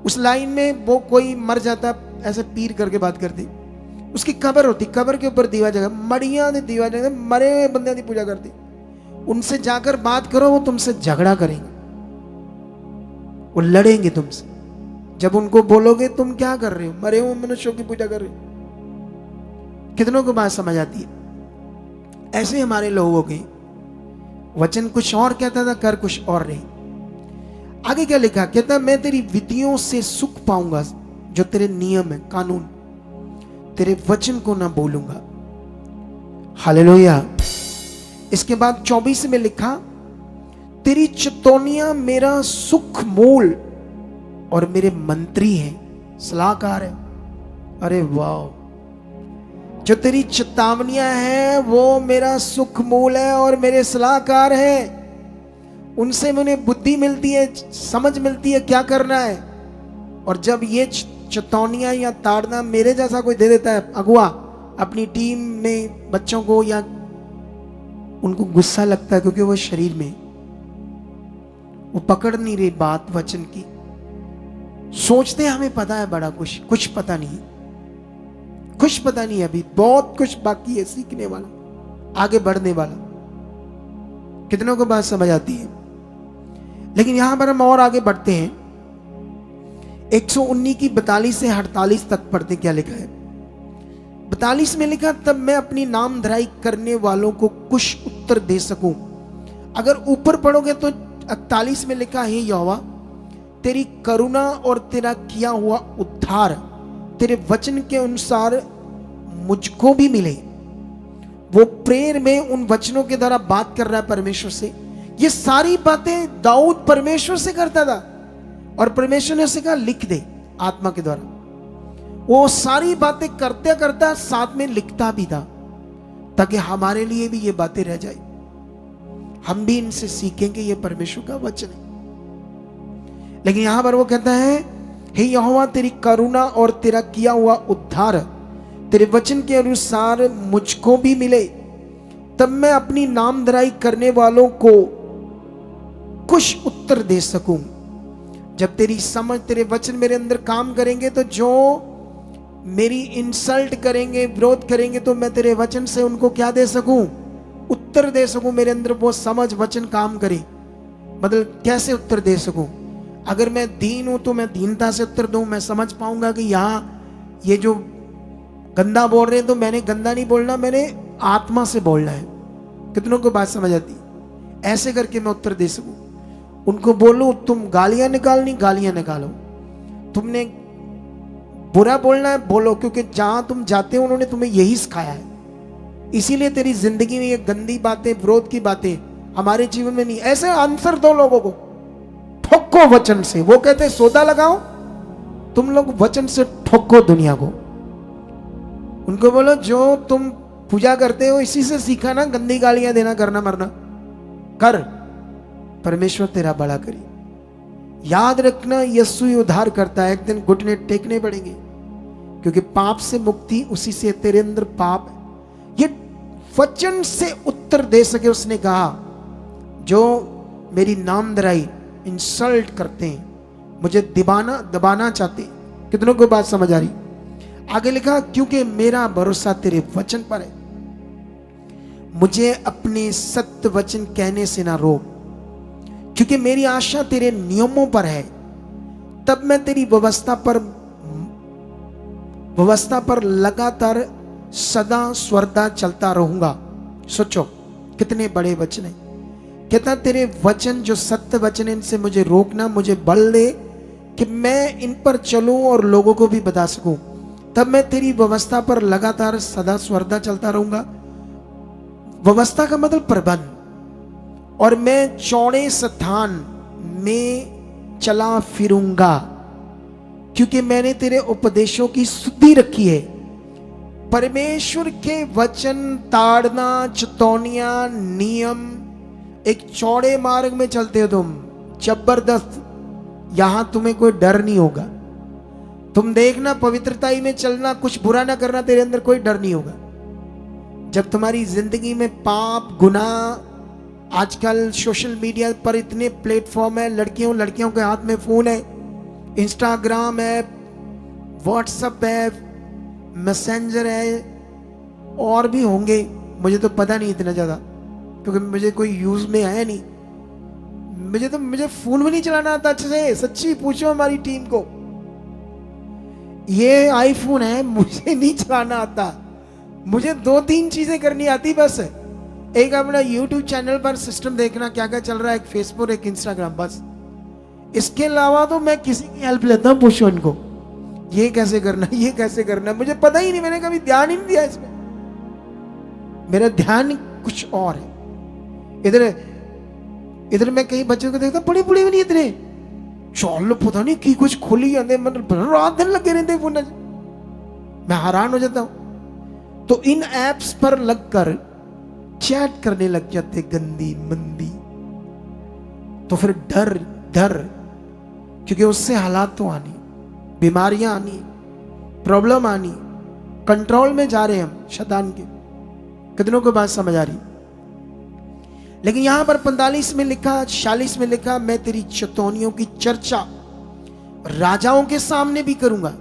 उस लाइन में वो कोई मर जाता ऐसे पीर करके बात करती, उसकी कब्र होती, कब्र के ऊपर दीवा जगह, मड़िया ने दीवा जगह, मरे हुए बंदे की पूजा करती। उनसे जाकर बात करो, वो तुमसे झगड़ा करेंगे, वो लड़ेंगे तुमसे। जब उनको बोलोगे तुम क्या कर रहे हो, मरे हुए मनुष्यों की पूजा कर रहे हो। कितनों को बात समझ आती है? ऐसे हमारे लोगों के वचन कुछ और कहता था, कर कुछ और नहीं। आगे क्या लिखा? कहता मैं तेरी विधियों से सुख पाऊंगा, जो तेरे नियम है, कानून, तेरे वचन को ना बोलूंगा। हालेलुया। इसके बाद 24 में लिखा, तेरी चितौनियां मेरा सुख मूल और मेरे मंत्री हैं, सलाहकार है। अरे वाह, जो तेरी चेतावनियां हैं वो मेरा सुख मूल है और मेरे सलाहकार है। उनसे मुझे बुद्धि मिलती है, समझ मिलती है क्या करना है। और जब ये चेतावनियां या ताड़ना मेरे जैसा कोई दे देता है, अगुआ अपनी टीम में बच्चों को, या उनको गुस्सा लगता है क्योंकि वो शरीर में वो पकड़ नहीं रही बात वचन की। सोचते हमें पता है बड़ा कुछ पता नहीं, कुछ पता नहीं, अभी बहुत कुछ बाकी है सीखने वाला, आगे बढ़ने वाला। कितनों को बात समझ आती है? लेकिन यहां पर हम और आगे बढ़ते हैं। 119 की 42 से 48 तक पढ़ते, क्या लिखा है? 42 में लिखा, तब मैं अपनी नामधराई करने वालों को कुछ उत्तर दे सकूं। अगर ऊपर पढ़ोगे तो 41 में लिखा है, यहोवा तेरी करुणा और तेरा किया हुआ उद्धार तेरे वचन के अनुसार मुझको भी मिले। वो प्रेयर में उन वचनों के द्वारा बात कर रहा है परमेश्वर से। ये सारी बातें दाऊद परमेश्वर से करता था और परमेश्वर ने उसे कहा लिख दे आत्मा के द्वारा। वो सारी बातें करते करता साथ में लिखता भी था, ताकि हमारे लिए भी ये बातें रह जाए, हम भी इनसे सीखेंगे। ये परमेश्वर का वचन है। लेकिन यहां पर वो कहता है, हे यहोवा तेरी करुणा और तेरा किया हुआ उद्धार तेरे वचन के अनुसार मुझको भी मिले, तब मैं अपनी नामधराई करने वालों को कुछ उत्तर दे सकूं। जब तेरी समझ, तेरे वचन मेरे अंदर काम करेंगे, तो जो मेरी इंसल्ट करेंगे, विरोध करेंगे, तो मैं तेरे वचन से उनको क्या दे सकूं? उत्तर दे सकूं। मेरे अंदर वो समझ वचन काम करे। मतलब कैसे उत्तर दे सकूं? अगर मैं दीन हूं तो मैं दीनता से उत्तर दूं। मैं समझ पाऊंगा कि यहां ये जो गंदा बोल रहे हैं तो मैंने गंदा नहीं बोलना, मैंने आत्मा से बोलना है। कितनों को बात समझ आती? ऐसे करके मैं उत्तर दे सकूं। उनको बोलूं तुम गालियां निकालनी, गालियां निकालो। तुमने बुरा बोलना है, बोलो, क्योंकि जहां तुम जाते हो उन्होंने तुम्हें यही सिखाया है। इसीलिए तेरी जिंदगी में ये गंदी बातें, विरोध की बातें हमारे जीवन में नहीं। ऐसे आंसर दो लोगों को, ठोको वचन से। वो कहते हैं सौदा लगाओ, तुम लोग वचन से ठोको दुनिया को। उनको बोलो जो तुम पूजा करते हो इसी से सीखा ना, गंदी गालियां देना, करना मरना कर, परमेश्वर तेरा बड़ा करी। याद रखना, यीशु ही उद्धार करता है। एक दिन घुटने टेकने पड़ेंगे, क्योंकि पाप से मुक्ति उसी से, तेरे अंदर पाप है। ये वचन से उत्तर दे सके। उसने कहा जो मेरी नामधराई, इंसल्ट करते हैं, मुझे दबाना चाहते हैं। कितनों को बात समझ आ रही? आगे लिखा क्योंकि मेरा भरोसा तेरे वचन पर है, मुझे अपने सत्य वचन कहने से ना रोक, क्योंकि मेरी आशा तेरे नियमों पर है। तब मैं तेरी व्यवस्था पर लगातार सदा स्वर्दा चलता रहूंगा। सोचो कितने बड़े वचन है। कहता तेरे वचन जो सत्य वचन है, इनसे मुझे रोकना, मुझे बल दे कि मैं इन पर चलूं और लोगों को भी बता सकूं। तब मैं तेरी व्यवस्था पर लगातार सदा स्वर्दा चलता रहूंगा। व्यवस्था का मतलब प्रबंध। और मैं चौड़े स्थान में चला फिरूंगा, क्योंकि मैंने तेरे उपदेशों की शुद्धि रखी है। परमेश्वर के वचन ताड़ना, चतौनियां, नियम, एक चौड़े मार्ग में चलते हो तुम, जबरदस्त। यहां तुम्हें कोई डर नहीं होगा। तुम देखना, पवित्रताई में चलना, कुछ बुरा ना करना, तेरे अंदर कोई डर नहीं होगा। जब तुम्हारी जिंदगी में पाप, गुनाह, आजकल सोशल मीडिया पर इतने प्लेटफॉर्म है, लड़कियों के हाथ में फोन है, इंस्टाग्राम है, व्हाट्सएप है, मैसेंजर है, और भी होंगे, मुझे तो पता नहीं इतना ज्यादा, क्योंकि मुझे कोई यूज में आया नहीं। मुझे फोन भी नहीं चलाना आता अच्छे से। सच्ची पूछो हमारी टीम को, ये आईफोन है, मुझे नहीं चलाना आता। मुझे 2-3 चीजें करनी आती बस। एक अपना यूट्यूब चैनल पर सिस्टम देखना क्या क्या चल रहा है, एक फेसबुक, एक इंस्टाग्राम, बस। इसके अलावा तो मैं किसी की हेल्प लेता हूँ, पूछो इनको ये कैसे करना, ये कैसे करना, मुझे पता ही नहीं। मैंने कभी ध्यान ही नहीं दिया इसमें। मेरा ध्यान कुछ और है। इधर मैं कई बच्चों को देखता, बड़े बड़े भी नहीं इतने, चल पता नहीं की कुछ खोली जाते, मतलब रात दिन लगे रहते फोन। मैं हैरान हो जाता हूं। तो इन एप्स पर लगकर चैट करने लग जाते, गंदी मंदी। तो फिर डर, क्योंकि उससे हालात तो आनी, बीमारियां आनी, प्रॉब्लम आनी। कंट्रोल में जा रहे हैं हम शैतान के। कितनों को बात समझ आ रही? लेकिन यहां पर 45 में लिखा, 46 में लिखा, मैं तेरी चतौनियों की चर्चा राजाओं के सामने भी करूंगा।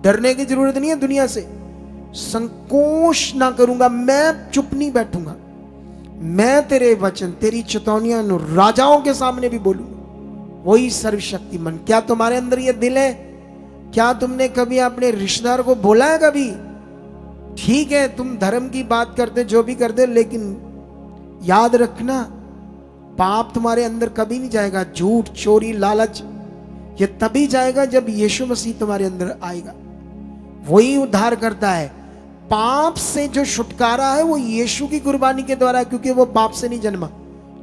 डरने की जरूरत नहीं है दुनिया से, संकोच ना करूंगा, मैं चुप नहीं बैठूंगा। मैं तेरे वचन, तेरी चतौनियां राजाओं के सामने भी बोलूंगा। वही सर्वशक्तिमान। क्या तुम्हारे अंदर ये दिल है? क्या तुमने कभी अपने रिश्तेदार को बोला है कभी? ठीक है, तुम धर्म की बात करते, जो भी करते, लेकिन याद रखना, पाप तुम्हारे अंदर कभी नहीं जाएगा। झूठ, चोरी, लालच, ये तभी जाएगा जब यीशु मसीह तुम्हारे अंदर आएगा। वही उद्धार करता है। पाप से जो छुटकारा है वो यीशु की कुर्बानी के द्वारा है, क्योंकि वो पाप से नहीं जन्मा।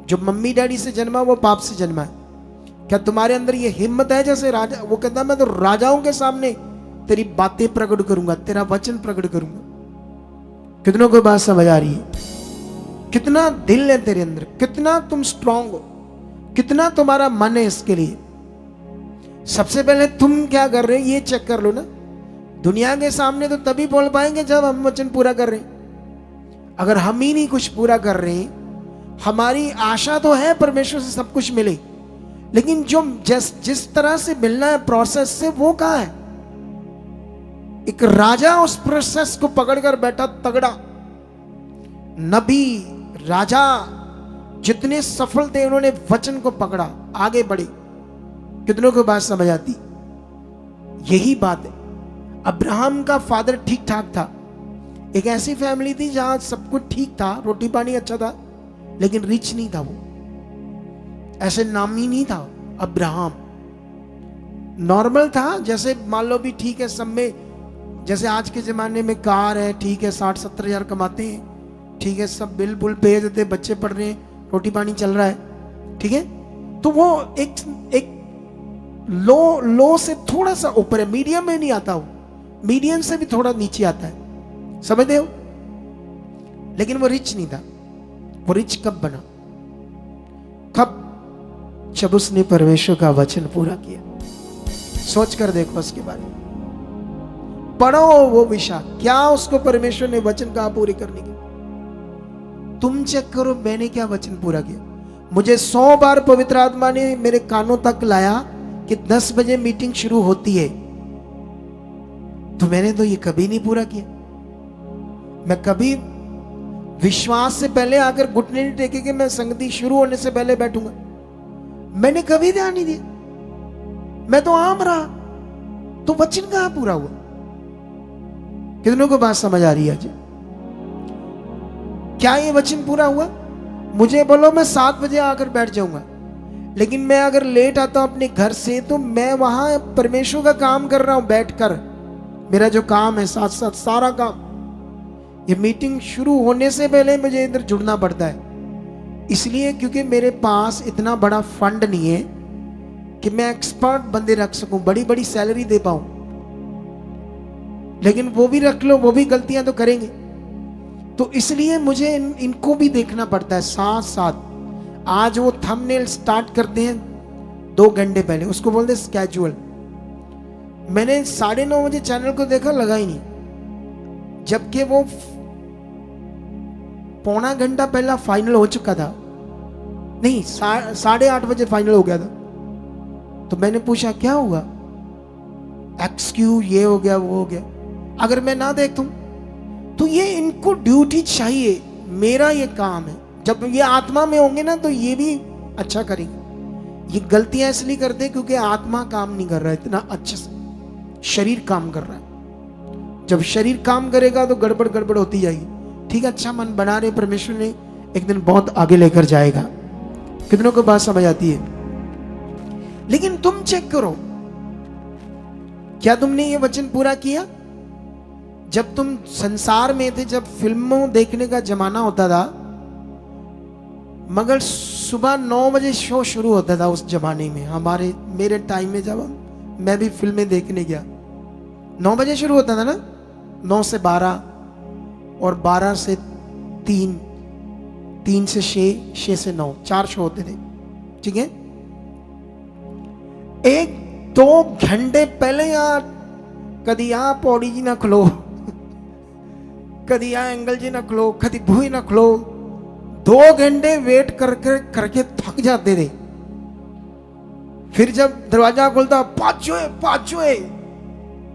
जो मम्मी डैडी से जन्मा वो पाप से जन्मा है। क्या तुम्हारे अंदर ये हिम्मत है? जैसे राजा, वो कहता मैं तो राजाओं के सामने तेरी बातें प्रकट करूंगा, तेरा वचन प्रकट करूंगा। कितनों को बात समझ आ रही है? कितना दिल है तेरे अंदर, कितना तुम स्ट्रांग हो, कितना तुम्हारा मन है इसके लिए। सबसे पहले तुम क्या कर रहे हो ये चेक कर लो ना। दुनिया के सामने तो तभी बोल पाएंगे जब हम वचन पूरा कर रहे हैं। अगर हम ही नहीं कुछ पूरा कर रहे हैं, हमारी आशा तो है परमेश्वर से सब कुछ मिले, लेकिन जो जिस तरह से मिलना है प्रोसेस से, वो कहां है? एक राजा उस प्रोसेस को पकड़कर बैठा, तगड़ा नबी, राजा जितने सफल थे, उन्होंने वचन को पकड़ा, आगे बढ़े। कितनों को बात समझ आती? यही बात है। अब्राहम का फादर ठीक ठाक था, एक ऐसी फैमिली थी जहां सब कुछ ठीक था, रोटी पानी अच्छा था, लेकिन रिच नहीं था वो, ऐसे नाम ही नहीं था अब्राहम। नॉर्मल था, जैसे मान लो भी ठीक है सब में, जैसे आज के ज़माने में कार है, ठीक है 60-70 हज़ार कमाते हैं, ठीक है सब बिल बुल पे देते, बच्चे पढ़ रहे हैं, रोटी पानी चल रहा है, ठीक है। तो वो एक लो से थोड़ा सा ऊपर है, मीडियम में नहीं आता वो, मीडियम से भी थोड़ा नीचे आता है, समझते हो। लेकिन वो रिच नहीं था। वो रिच कब बना? कब? जब उसने परमेश्वर का वचन पूरा किया। सोच कर देखो उसके बारे में, पढ़ो वो विषय, क्या उसको परमेश्वर ने वचन कहा पूरे करने के। तुम चेक करो मैंने क्या वचन पूरा किया। मुझे 100 बार पवित्र आत्मा ने मेरे कानों तक लाया कि 10 बजे मीटिंग शुरू होती है, तो मैंने तो ये कभी नहीं पूरा किया। मैं कभी विश्वास से पहले आकर घुटने नहीं टेके कि मैं संगति शुरू होने से पहले बैठूंगा, मैंने कभी ध्यान नहीं दिया। मैं तो आम रहा, तो वचन कहां पूरा हुआ? कितनों को बात समझ आ रही है आज? क्या ये वचन पूरा हुआ? मुझे बोलो मैं 7 बजे आकर बैठ जाऊंगा, लेकिन मैं अगर लेट आता हूं अपने घर से, तो मैं वहां परमेश्वर का काम कर रहा हूं बैठकर। मेरा जो काम है साथ साथ सारा काम, ये मीटिंग शुरू होने से पहले मुझे इधर जुड़ना पड़ता है, इसलिए क्योंकि मेरे पास इतना बड़ा फंड नहीं है कि मैं एक्सपर्ट बंदे रख सकूं, बड़ी बड़ी सैलरी दे पाऊं। लेकिन वो भी रख लो, वो भी गलतियां तो करेंगे, तो इसलिए मुझे इनको भी देखना पड़ता है साथ साथ। आज वो थंबनेल स्टार्ट करते हैं 2 घंटे पहले, उसको बोलते हैं स्केड्यूल। मैंने 9:30 बजे चैनल को देखा, लगा ही नहीं, जबकि वो 1.25 घंटा पहला फाइनल हो चुका था। नहीं, 8:30 बजे फाइनल हो गया था। तो मैंने पूछा क्या हुआ? एक्सक्यू ये हो गया वो हो गया। अगर मैं ना देखूं तो ये इनको ड्यूटी चाहिए, मेरा ये काम है। जब ये आत्मा में होंगे ना तो ये भी अच्छा करेंगे। ये गलतियां इसलिए करते हैं क्योंकि आत्मा काम नहीं कर रहा है इतना अच्छे से, शरीर काम कर रहा है। जब शरीर काम करेगा तो गड़बड़ गड़बड़ होती जाएगी। ठीक है, अच्छा मन बना रहे, परमेश्वर ने एक दिन बहुत आगे लेकर जाएगा। कितनों को बात समझ आती है? लेकिन तुम चेक करो, क्या तुमने ये वचन पूरा किया? जब तुम संसार में थे, जब फिल्मों देखने का जमाना होता था, मगर सुबह 9 बजे शो शुरू होता था उस जमाने में। मेरे टाइम में जब मैं भी फिल्में देखने गया, 9 बजे शुरू होता था ना, 9 से 12 और 12 से 3, 3 से 6, 6 से 9, 4 शो होते थे। ठीक है, 1-2 घंटे पहले यहाँ कभी यहाँ पौड़ी जी ना खुलो, कभी यहाँ एंगल जी ना खुलो, कभी भूई ना खुलो। 2 घंटे वेट करके थक जाते थे। फिर जब दरवाजा खुलता,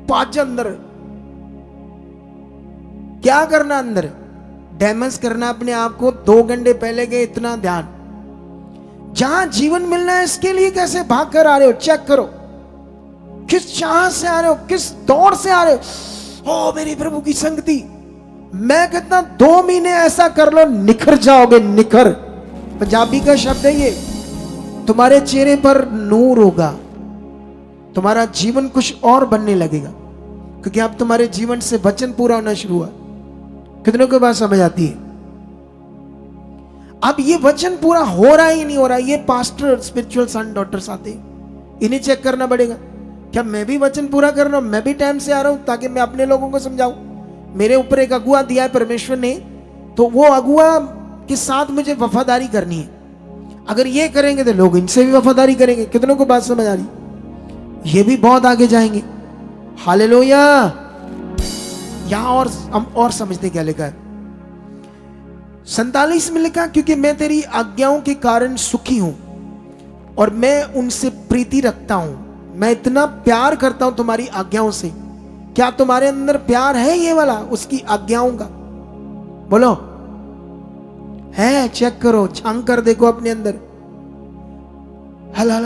पाँच अंदर। क्या करना अंदर? डैमेज करना अपने आप को। 2 घंटे पहले के इतना ध्यान। जहां जीवन मिलना है इसके लिए कैसे भाग कर आ रहे हो? चेक करो, किस चाह से आ रहे हो, किस दौड़ से आ रहे हो। ओ मेरी प्रभु की संगति, मैं कहता 2 महीने ऐसा कर लो, निखर जाओगे। निखर पंजाबी का शब्द है ये। तुम्हारे चेहरे पर नूर होगा, तुम्हारा जीवन कुछ और बनने लगेगा, क्योंकि अब तुम्हारे जीवन से वचन पूरा होना शुरू हुआ। कितनों को बात समझ आती है? अब ये वचन पूरा हो रहा है या नहीं हो रहा है, ये पास्टर, स्पिरिचुअल सन, डॉटर्स आते, इन्हें चेक करना पड़ेगा। क्या मैं भी वचन पूरा कर रहा हूं? मैं भी टाइम से आ रहा हूं ताकि मैं अपने लोगों को समझाऊं। मेरे ऊपर एक अगुआ दिया है परमेश्वर ने, तो वो अगुआ के साथ मुझे वफादारी करनी है। अगर ये करेंगे तो लोग इनसे भी वफादारी करेंगे। कितनों को बात समझ आ रही? ये भी बहुत आगे जाएंगे। हालेलुया। यहां और समझते क्या लिखा है? 47 में लिखा, क्योंकि मैं तेरी आज्ञाओं के कारण सुखी हूं और मैं उनसे प्रीति रखता हूं। मैं इतना प्यार करता हूं तुम्हारी आज्ञाओं से। क्या तुम्हारे अंदर प्यार है ये वाला उसकी आज्ञाओं का? बोलो, है? चेक करो, झांक कर देखो अपने अंदर। हल हल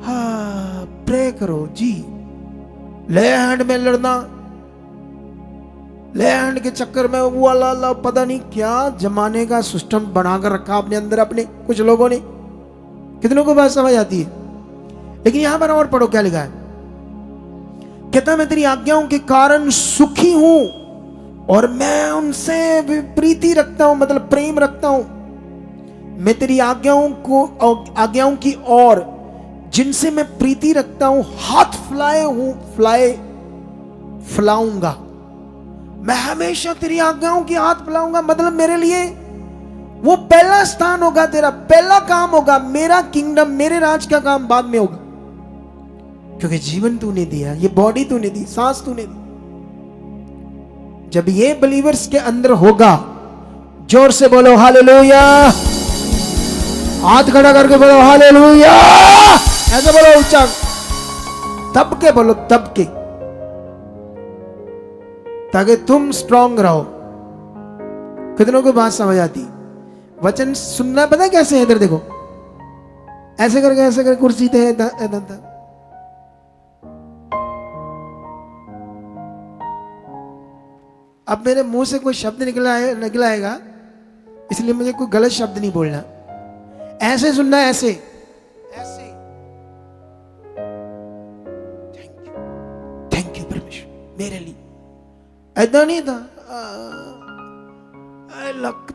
हाँ, प्रे करो जी। ले हैंड में लड़ना, लैंड के चक्कर में वो वाला पता नहीं क्या जमाने का सिस्टम बनाकर रखा अपने अंदर अपने कुछ लोगों ने। कितनों को बात समझ आती है? लेकिन यहां पर और पढ़ो क्या लिखा है। कहता मैं तेरी आज्ञाओं के कारण सुखी हूं और मैं उनसे प्रीति रखता हूं, मतलब प्रेम रखता हूं। मैं तेरी आज्ञाओं की और जिनसे मैं प्रीति रखता हूं हाथ फैलाऊंगा। मैं हमेशा तेरी आज्ञाओं की हाथ फैलाऊंगा, मतलब मेरे लिए वो पहला स्थान होगा, तेरा पहला काम होगा। मेरा किंगडम, मेरे राज का काम बाद में होगा, क्योंकि जीवन तूने दिया, ये बॉडी तूने दी, सांस तूने दी। जब ये बिलीवर्स के अंदर होगा, जोर से बोलो हालेलुया, हाथ खड़ा करके बोलो हालेलुया, ऐसे बोलो ऊंचा, तब के बोलो, तब के, ताकि तुम स्ट्रांग रहो। कितनों को बात समझ आती? वचन सुनना पता है कैसे है? इधर देखो, ऐसे करके कुर्सी थे अब मेरे मुंह से कोई शब्द निकला आएगा, इसलिए मुझे कोई गलत शब्द नहीं बोलना। ऐसे सुनना, ऐसे ऐसे। थैंक यू परमेश्वर मेरे लिए। ऐसा नहीं था लक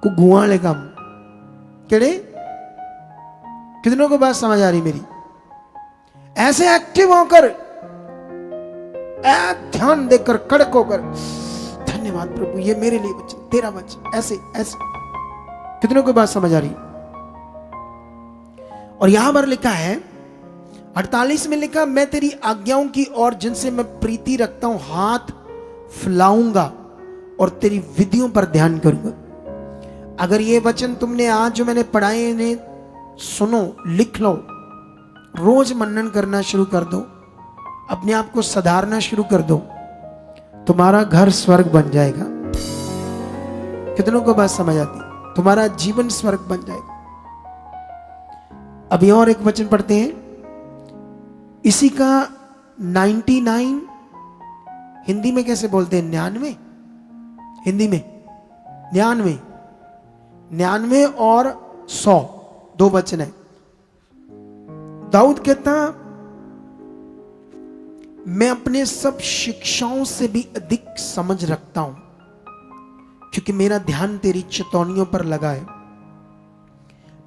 को गुआले काम केड़े। कितनों को बात समझ आ रही मेरी? ऐसे एक्टिव होकर, ध्यान देकर, कड़क होकर, धन्यवाद प्रभु ये मेरे लिए वचन, तेरा वचन, ऐसे ऐसे। कितनों को बात समझ आ रही? और यहां पर लिखा है 48 में लिखा मैं तेरी आज्ञाओं की और जिनसे मैं प्रीति रखता हूं हाथ फैलाऊंगा और तेरी विधियों पर ध्यान करूंगा। अगर ये वचन तुमने आज जो मैंने पढ़ाए इन्हें सुनो, लिख लो, रोज मनन करना शुरू कर दो, अपने आप को सुधारना शुरू कर दो, तुम्हारा घर स्वर्ग बन जाएगा। कितनों को बात समझ आती? तुम्हारा जीवन स्वर्ग बन जाएगा। अभी और एक वचन पढ़ते हैं, इसी का 99 हिंदी में कैसे बोलते हैं? 99 हिंदी में 99 और 100 दो वचन है। दाऊद कहता मैं अपने सब शिक्षाओं से भी अधिक समझ रखता हूं, क्योंकि मेरा ध्यान तेरी चेतावनियों पर लगा है।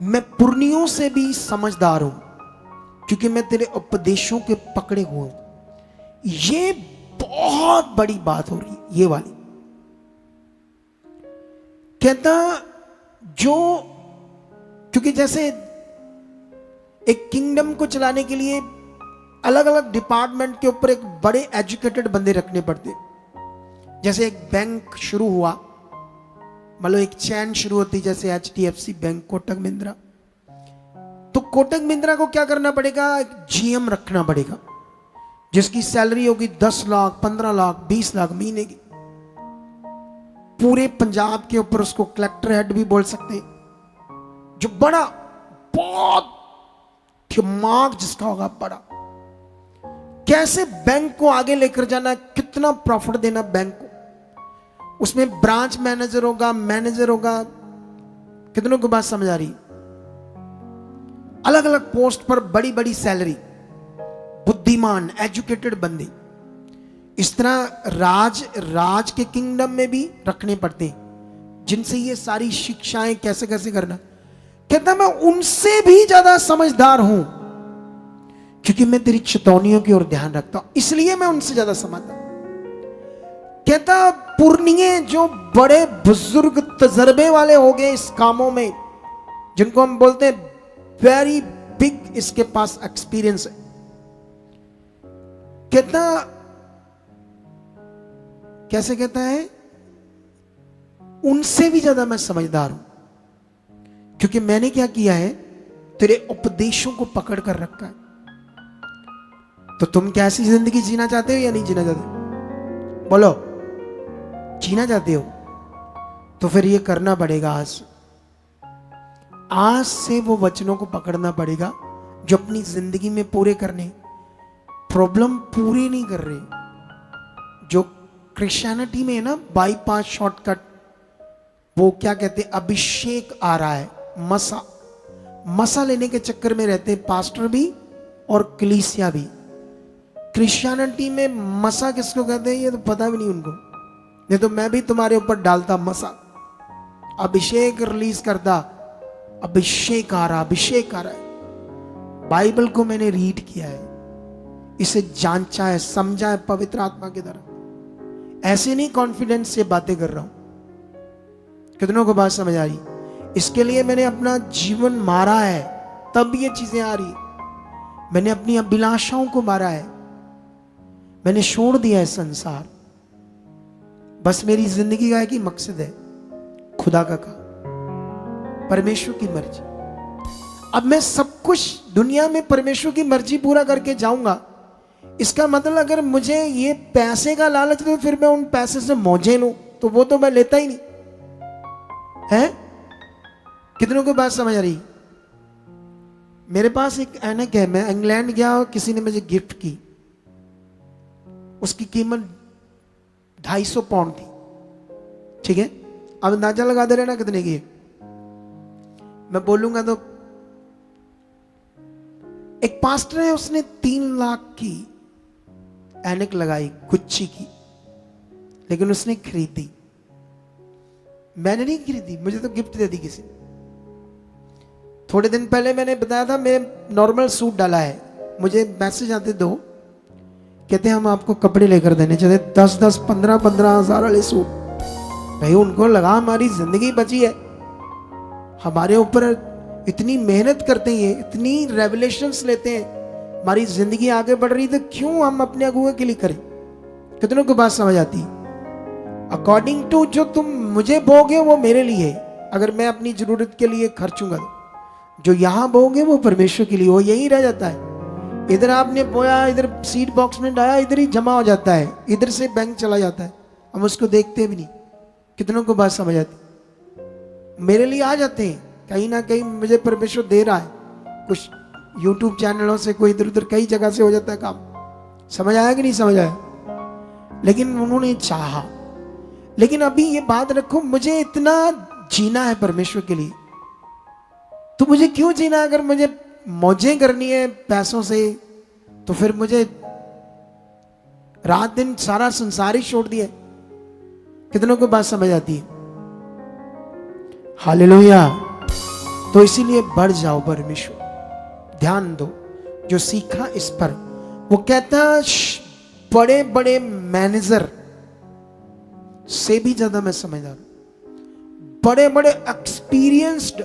मैं पुरनियों से भी समझदार हूं, क्योंकि मैं तेरे उपदेशों के पकड़े हुए हूं। ये बहुत बड़ी बात हो रही, ये वाली। कहता जो, क्योंकि जैसे एक किंगडम को चलाने के लिए अलग अलग डिपार्टमेंट के ऊपर एक बड़े एजुकेटेड बंदे रखने पड़ते। जैसे एक बैंक शुरू हुआ, मतलब एक चैन शुरू होती, जैसे HDFC बैंक, कोटक महिंद्रा, तो कोटक महिंद्रा को क्या करना पड़ेगा? एक GM रखना पड़ेगा, जिसकी सैलरी होगी 10 लाख, 15 लाख, 20 लाख महीने की। पूरे पंजाब के ऊपर उसको कलेक्टर हेड भी बोल सकते हैं, जो बड़ा, बहुत दिमाग जिसका होगा बड़ा। कैसे बैंक को आगे लेकर जाना, कितना प्रॉफिट देना बैंक को, उसमें ब्रांच मैनेजर होगा। कितनों को बात समझ आ रही? अलग अलग पोस्ट पर बड़ी बड़ी सैलरी, बुद्धिमान एजुकेटेड बंदे। इस तरह राज के किंगडम में भी रखने पड़ते हैं, जिनसे ये सारी शिक्षाएं कैसे कैसे करना। कहता मैं उनसे भी ज्यादा समझदार हूं, क्योंकि मैं तेरी चेतावनियों की ओर ध्यान रखता हूं, इसलिए मैं उनसे ज्यादा समझदार। कहता पुरनिये जो बड़े बुजुर्ग तजर्बे वाले हो गए इस कामों में, जिनको हम बोलते हैं वेरी बिग, इसके पास एक्सपीरियंस है। कहता कैसे कहता है? उनसे भी ज्यादा मैं समझदार हूं, क्योंकि मैंने क्या किया है? तेरे उपदेशों को पकड़ कर रखा है। तो तुम कैसी जिंदगी जीना चाहते हो या नहीं जीना चाहते? बोलो, जीना चाहते हो तो फिर ये करना पड़ेगा। आज से वो वचनों को पकड़ना पड़ेगा जो अपनी जिंदगी में पूरे करने, प्रॉब्लम पूरी नहीं कर रहे। जो क्रिश्चियनिटी में है ना बाईपास शॉर्टकट, वो क्या कहते हैं, अभिषेक आ रहा है, मसा लेने के चक्कर में रहते हैं पास्टर भी और कलीसिया भी। क्रिश्चियनिटी में मसा किसको कहते हैं ये तो पता भी नहीं उनको, नहीं तो मैं भी तुम्हारे ऊपर डालता मसा, अभिषेक रिलीज करता। अभिषेक आ रहा, अभिषेक आ रहा है। बाइबल को मैंने रीड किया है, इसे जांचा है, समझा है पवित्र आत्मा के द्वारा। ऐसे नहीं कॉन्फिडेंस से बातें कर रहा हूं। कितनों को बात समझ आ रही? इसके लिए मैंने अपना जीवन मारा है, तब ये चीजें आ रही। मैंने अपनी अभिलाषाओं को मारा है, मैंने छोड़ दिया है संसार। बस मेरी जिंदगी का एक ही मकसद है, खुदा का काम, परमेश्वर की मर्जी। अब मैं सब कुछ दुनिया में परमेश्वर की मर्जी पूरा करके जाऊंगा। इसका मतलब अगर मुझे ये पैसे का लालच तो फिर मैं उन पैसे से मौजें लूं, तो वो तो मैं लेता ही नहीं है। कितनों को बात समझ आ रही? मेरे पास एक ऐनक है, मैं इंग्लैंड गया और किसी ने मुझे गिफ्ट की, उसकी कीमत 250 पाउंड थी। ठीक है, अब अंदाजा लगा दे रहे ना कितने की है। मैं बोलूंगा तो एक पास्टर है, उसने 3 लाख की ऐनक लगाई गुच्ची की, लेकिन उसने खरीदी, मैंने नहीं खरीदी, मुझे तो गिफ्ट दे दी किसी ने। थोड़े दिन पहले मैंने बताया था, मैं नॉर्मल सूट डाला है, मुझे मैसेज आते दो, कहते हैं हम आपको कपड़े लेकर देने चाहिए, 10-10, 15-15 हजार वाले सूट। भाई उनको लगा हमारी जिंदगी बची है, हमारे ऊपर इतनी मेहनत करते हैं, इतनी रेवलेशंस लेते हैं, हमारी जिंदगी आगे बढ़ रही, तो क्यों हम अपने अगुए के लिए करें? कितनों को बात समझ आती? अकॉर्डिंग टू जो तुम मुझे बोगे वो मेरे लिए, अगर मैं अपनी जरूरत के लिए खर्चूंगा, जो यहां बोगे वो परमेश्वर के लिए, वो यही रह जाता है। इधर आपने बोया, इधर सीड बॉक्स में डाला, इधर ही जमा हो जाता है, इधर से बैंक चला जाता है, हम उसको देखते भी नहीं। कितनों को बात समझ आती? मेरे लिए आ जाते हैं, कहीं ना कहीं मुझे परमेश्वर दे रहा है, कुछ यूट्यूब चैनलों से, कोई इधर उधर कई जगह से हो जाता है काम। समझ आया कि नहीं समझ आया? लेकिन उन्होंने चाहा। लेकिन अभी ये बात रखो, मुझे इतना जीना है परमेश्वर के लिए, तो मुझे क्यों जीना? अगर मुझे मौजें करनी है पैसों से, तो फिर मुझे रात दिन सारा संसार ही छोड़ दिया। कितनों को बात समझ आती है? हालेलुया। तो इसीलिए बढ़ जाओ परमेश्वर, ध्यान दो जो सीखा इस पर। वो कहता बड़े बड़े मैनेजर से भी ज्यादा मैं समझदार हूं, बड़े बड़े एक्सपीरियंस्ड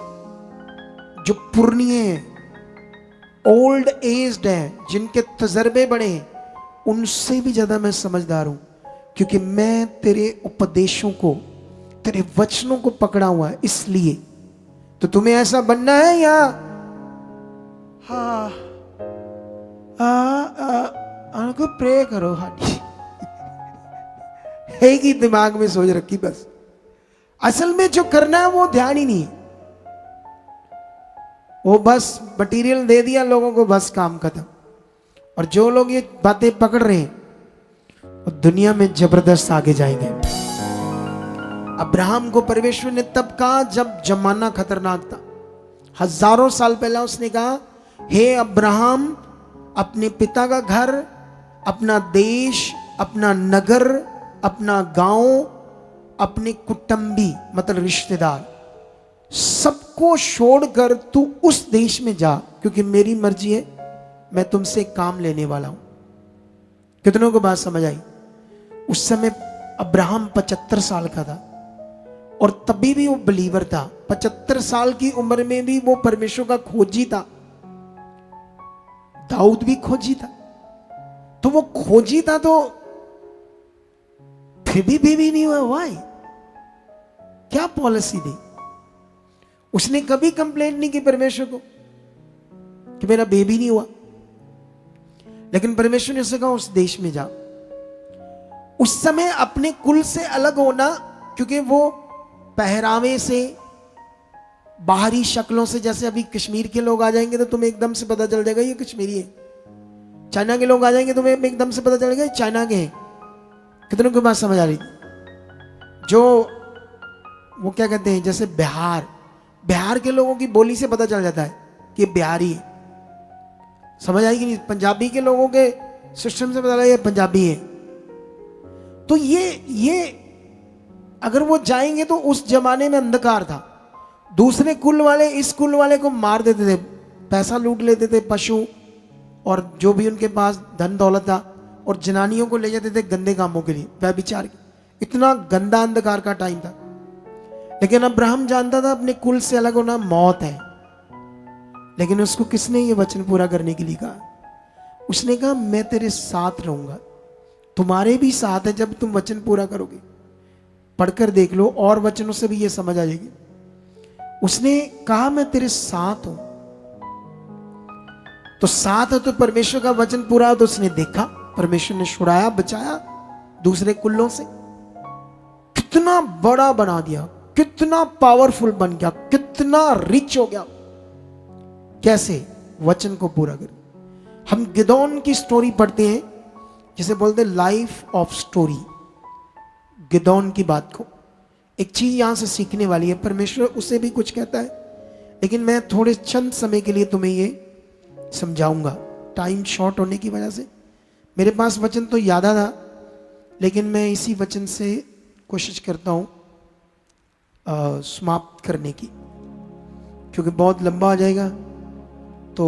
जो पुरनिये हैं, ओल्ड एज्ड हैं, जिनके तजर्बे बड़े हैं, उनसे भी ज्यादा मैं समझदार हूं, क्योंकि मैं तेरे उपदेशों को, तेरे वचनों को पकड़ा हुआ है। इसलिए तो तुम्हें ऐसा बनना है या उनको प्रे करो, एक ही दिमाग में सोच रखी बस। असल में जो करना है वो ध्यान ही नहीं है, वो बस मटेरियल दे दिया लोगों को, बस काम खत्म। और जो लोग ये बातें पकड़ रहे हैं वो दुनिया में जबरदस्त आगे जाएंगे। अब्राहम को परमेश्वर ने तब कहा जब जमाना खतरनाक था, हजारों साल पहले उसने कहा, हे अब्राहम, अपने पिता का घर, अपना देश, अपना नगर, अपना गांव, अपने कुटुंबी मतलब रिश्तेदार, सबको छोड़कर तू उस देश में जा, क्योंकि मेरी मर्जी है, मैं तुमसे काम लेने वाला हूं। कितनों को बात समझ आई? उस समय अब्राहम 75 साल का था, और तभी भी वो बिलीवर था। 75 साल की उम्र में भी वो परमेश्वर का खोजी था। दाऊद भी खोजी था, तो वो खोजी था, तो फिर भी नहीं हुआ। वाई? क्या पॉलिसी दी? उसने कभी कंप्लेंट नहीं की परमेश्वर को कि मेरा बेबी नहीं हुआ, लेकिन परमेश्वर ने उसे कहा उस देश में जा। उस समय अपने कुल से अलग होना, क्योंकि वो पहरावे से, बाहरी शक्लों से, जैसे अभी कश्मीर के लोग आ जाएंगे तो तुम्हें एकदम से पता चल जाएगा ये कश्मीरी है, चाइना के लोग आ जाएंगे तो एकदम से पता चलेगा ये चाइना के हैं। कितनों की बात समझ आ रही? जो वो क्या कहते हैं, जैसे बिहार के लोगों की बोली से पता चल जाता है कि बिहारी है। समझ आएगी नहीं? पंजाबी के लोगों के सिस्टम से पता लगा ये पंजाबी है। तो ये अगर वो जाएंगे तो उस जमाने में अंधकार था, दूसरे कुल वाले इस कुल वाले को मार देते थे, पैसा लूट लेते थे, पशु और जो भी उनके पास धन दौलत था, और जनानियों को ले जाते थे गंदे कामों के लिए, व्यभिचार के। इतना गंदा अंधकार का टाइम था। लेकिन अब्राहम जानता था अपने कुल से अलग होना मौत है। लेकिन उसको किसने ये वचन पूरा करने के लिए कहा? उसने कहा मैं तेरे साथ रहूंगा। तुम्हारे भी साथ है जब तुम वचन पूरा करोगे। पढ़कर देख लो, और वचनों से भी ये समझ आ जाएगी। उसने कहा मैं तेरे साथ हूं, तो साथ है तो परमेश्वर का वचन पूरा। तो उसने देखा परमेश्वर ने छुड़ाया, बचाया दूसरे कुल्लों से। कितना बड़ा बना दिया, कितना पावरफुल बन गया, कितना रिच हो गया। कैसे? वचन को पूरा कर। हम गिदोन की स्टोरी पढ़ते हैं, जिसे बोलते लाइफ ऑफ स्टोरी। गिदोन की बात को एक चीज यहां से सीखने वाली है। परमेश्वर उसे भी कुछ कहता है, लेकिन मैं थोड़े चंद समय के लिए तुम्हें ये समझाऊंगा, टाइम शॉर्ट होने की वजह से। मेरे पास वचन तो याद था, लेकिन मैं इसी वचन से कोशिश करता हूं समाप्त करने की, क्योंकि बहुत लंबा हो जाएगा तो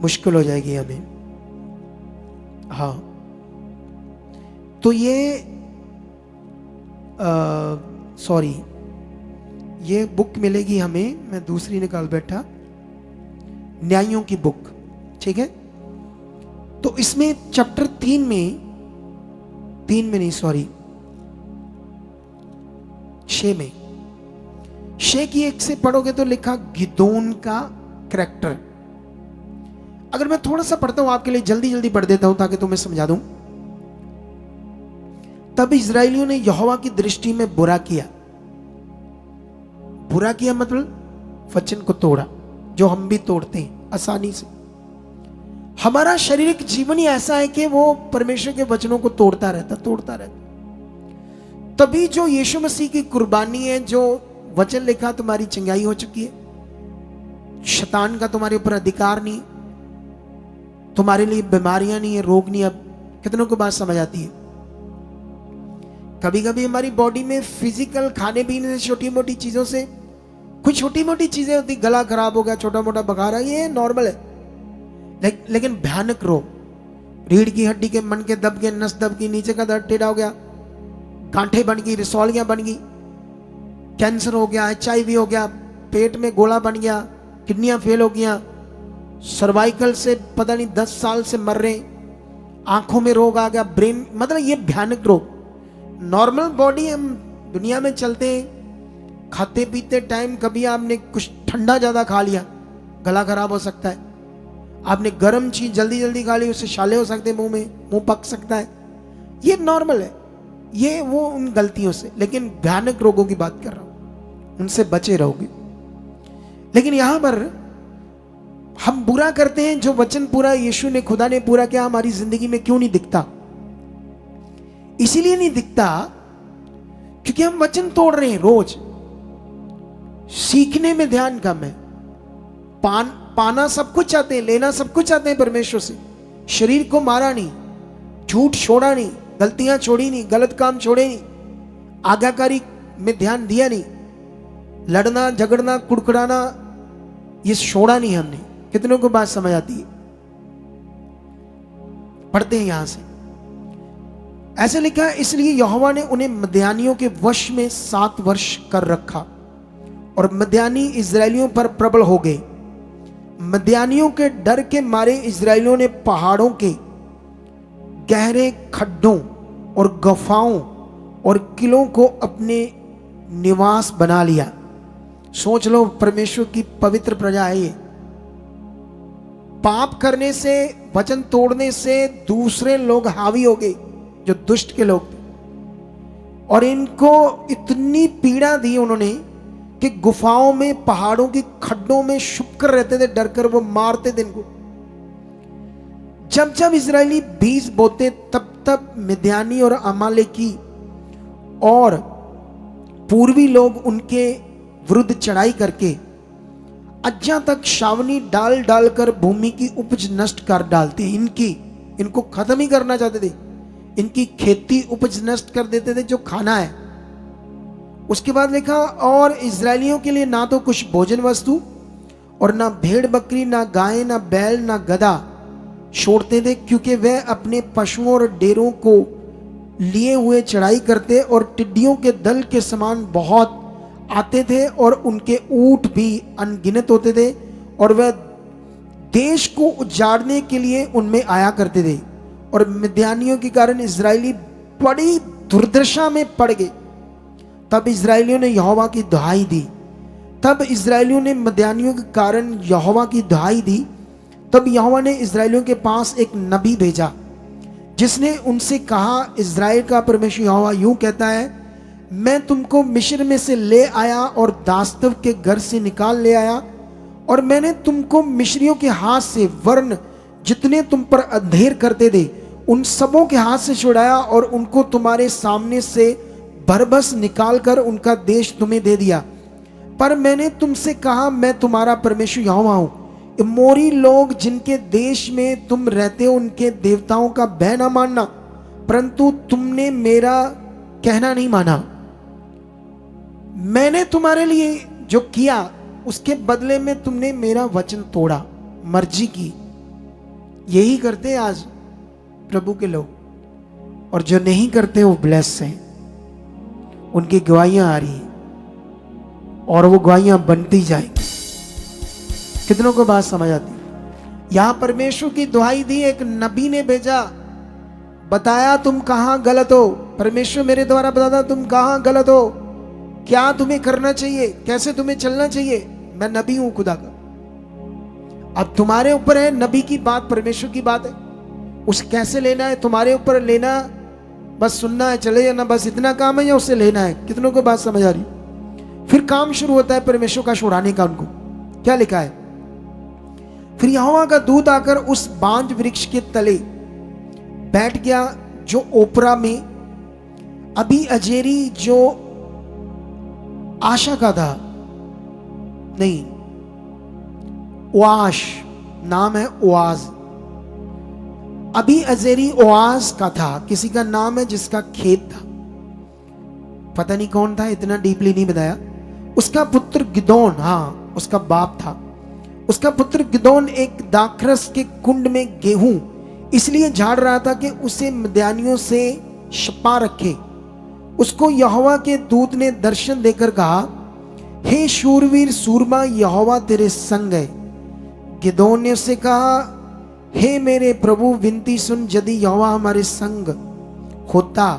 मुश्किल हो जाएगी हमें। हाँ, तो ये सॉरी, ये बुक मिलेगी हमें, मैं दूसरी निकाल बैठा, न्यायों की बुक, ठीक है। तो इसमें चैप्टर 3 में नहीं, सॉरी 6 में, 6 की 1 से पढ़ोगे तो लिखा गिदोन का कैरेक्टर। अगर मैं थोड़ा सा पढ़ता हूं आपके लिए, जल्दी जल्दी पढ़ देता हूं ताकि तुम्हें समझा दूं। तब इजरायलियों ने यहोवा की दृष्टि में बुरा किया। बुरा किया मतलब वचन को तोड़ा, जो हम भी तोड़ते हैं आसानी से। हमारा शारीरिक जीवन ही ऐसा है कि वो परमेश्वर के वचनों को तोड़ता रहता। तभी जो यीशु मसीह की कुर्बानी है, जो वचन लिखा, तुम्हारी चंगाई हो चुकी है, शैतान का तुम्हारे ऊपर अधिकार नहीं, तुम्हारे लिए बीमारियां नहीं है, रोग नहीं। अब कितनों को बात समझ आती है? कभी कभी हमारी बॉडी में फिजिकल खाने पीने से, छोटी मोटी चीजों से, कुछ छोटी मोटी चीजें होती, गला खराब हो गया, छोटा मोटा बुखार है, ये नॉर्मल है। लेकिन भयानक रोग, रीढ़ की हड्डी के मन के दब गए, नस दब गई, नीचे का दर्द टेढ़ा हो गया, गांठें बन गई, रसौलियां बन गई, कैंसर हो गया, HIV हो गया, पेट में गोला बन गया, किडनियां फेल हो गया, सर्वाइकल से पता नहीं 10 साल से मर रहे, आंखों में रोग आ गया, ब्रेन, मतलब ये भयानक रोग। नॉर्मल बॉडी, हम दुनिया में चलते हैं, खाते पीते टाइम कभी आपने कुछ ठंडा ज्यादा खा लिया, गला खराब हो सकता है। आपने गर्म चीज जल्दी जल्दी खा ली, उससे छाले हो सकते हैं, मुंह पक सकता है। ये नॉर्मल है, ये वो उन गलतियों से। लेकिन भयानक रोगों की बात कर रहा हूं, उनसे बचे रहोगे। लेकिन यहां पर हम बुरा करते हैं, जो वचन पूरा यीशु ने, खुदा ने पूरा किया, हमारी जिंदगी में क्यों नहीं दिखता? इसीलिए नहीं दिखता क्योंकि हम वचन तोड़ रहे हैं रोज। सीखने में ध्यान कम है। पाना सब कुछ चाहते हैं, लेना सब कुछ चाहते हैं परमेश्वर से। शरीर को मारा नहीं, झूठ छोड़ा नहीं, गलतियां छोड़ी नहीं, गलत काम छोड़े नहीं, आज्ञाकारी में ध्यान दिया नहीं, लड़ना झगड़ना कुड़कुड़ाना ये छोड़ा नहीं हमने। कितनों को बात समझ आती है? पढ़ते हैं यहां से, ऐसे लिखा है, इसलिए यहोवा ने उन्हें मद्यानियों के वश में 7 वर्ष कर रखा और मद्यानी इजरायलियों पर प्रबल हो गए। मद्यानियों के डर के मारे इजरायलियों ने पहाड़ों के गहरे खड्डों और गुफाओं और किलों को अपने निवास बना लिया। सोच लो, परमेश्वर की पवित्र प्रजा है ये। पाप करने से, वचन तोड़ने से दूसरे लोग हावी हो गए, जो दुष्ट के लोग थे, और इनको इतनी पीड़ा दी उन्होंने कि गुफाओं में, पहाड़ों की खड्डों में छुप कर रहते थे, डर कर वो मारते थे इनको। जब जब इजरायली बीज बोते तब तब मिद्यानी और अमालेकी और पूर्वी लोग उनके विरुद्ध चढ़ाई करके अज्जा तक छावनी डाल डालकर भूमि की उपज नष्ट कर डालते। इनको खत्म ही करना चाहते थे। इनकी खेती उपज नष्ट कर देते थे जो खाना है। उसके बाद लिखा, और इजरायलियों के लिए ना तो कुछ भोजन वस्तु और ना भेड़ बकरी, ना गाय, ना बैल, ना गधा छोड़ते थे, क्योंकि वह अपने पशुओं और डेरों को लिए हुए चढ़ाई करते और टिड्डियों के दल के समान बहुत आते थे और उनके ऊंट भी अनगिनत होते थे और वह देश को उजाड़ने के लिए उनमें आया करते थे। और मिद्यानियों के कारण इजरायली बड़ी दुर्दशा में पड़ गए। तब इजरायलियों ने यहोवा की दुहाई दी। तब इजरायलियों ने मिद्यानियों के कारण यहोवा की दुहाई दी। तब यहोवा ने इजरायलियों के पास एक नबी भेजा जिसने उनसे कहा, इजराइल का परमेश्वर यहोवा यूं कहता है, मैं तुमको मिस्र में से ले आया और दास्तव के घर से निकाल ले आया, और मैंने तुमको मिस्रियों के हाथ से, वरन जितने तुम पर अंधेर करते थे उन सबों के हाथ से छुड़ाया और उनको तुम्हारे सामने से भरबस निकालकर उनका देश तुम्हें दे दिया। पर मैंने तुमसे कहा, मैं तुम्हारा परमेश्वर यहोवा हूं। मोरी लोग जिनके देश में तुम रहते हो उनके देवताओं का भय ना मानना, परंतु तुमने मेरा कहना नहीं माना। मैंने तुम्हारे लिए जो किया उसके बदले में तुमने मेरा वचन तोड़ा, मर्जी की। यही करते आज प्रभु के लोग, और जो नहीं करते वो ब्लेस हैं। उनकी गवाहियां आ रही हैं और वो गवाहियां बनती जाएंगी। कितनों को बात समझ आती? यहां परमेश्वर की दुहाई दी, एक नबी ने भेजा, बताया तुम कहां गलत हो। परमेश्वर मेरे द्वारा बताता तुम कहां गलत हो, क्या तुम्हें करना चाहिए, कैसे तुम्हें चलना चाहिए। मैं नबी हूं खुदा का। अब तुम्हारे ऊपर है, नबी की बात परमेश्वर की बात है, उसे कैसे लेना है तुम्हारे ऊपर। लेना बस सुनना है, चले जाना, बस इतना काम है, या उसे लेना है। कितनों को बात समझ आ रही? फिर काम शुरू होता है परमेश्वर का छुड़ाने का। उनको क्या लिखा है, फिर यहोवा का दूत आकर उस बांज वृक्ष के तले बैठ गया जो ओपरा में अभी अजेरी जो आशा का था, नहीं ओआश नाम है, ओआज अभी अजेरी ओआज का था। किसी का नाम है जिसका खेत था, पता नहीं कौन था, इतना डीपली नहीं बताया। उसका पुत्र गिदोन, हाँ उसका बाप था। उसका पुत्र गिदोन एक दाखरस के कुंड में गेहूं इसलिए झाड़ रहा था कि उसे मिद्यानियों से छिपा रखे। उसको यहोवा के दूत ने दर्शन देकर कहा, हे शूरवीर सूरमा, यहोवा तेरे संग है। गिदोन ने उससे कहा, हे मेरे प्रभु विनती सुन, यदि यहोवा हमारे संग होता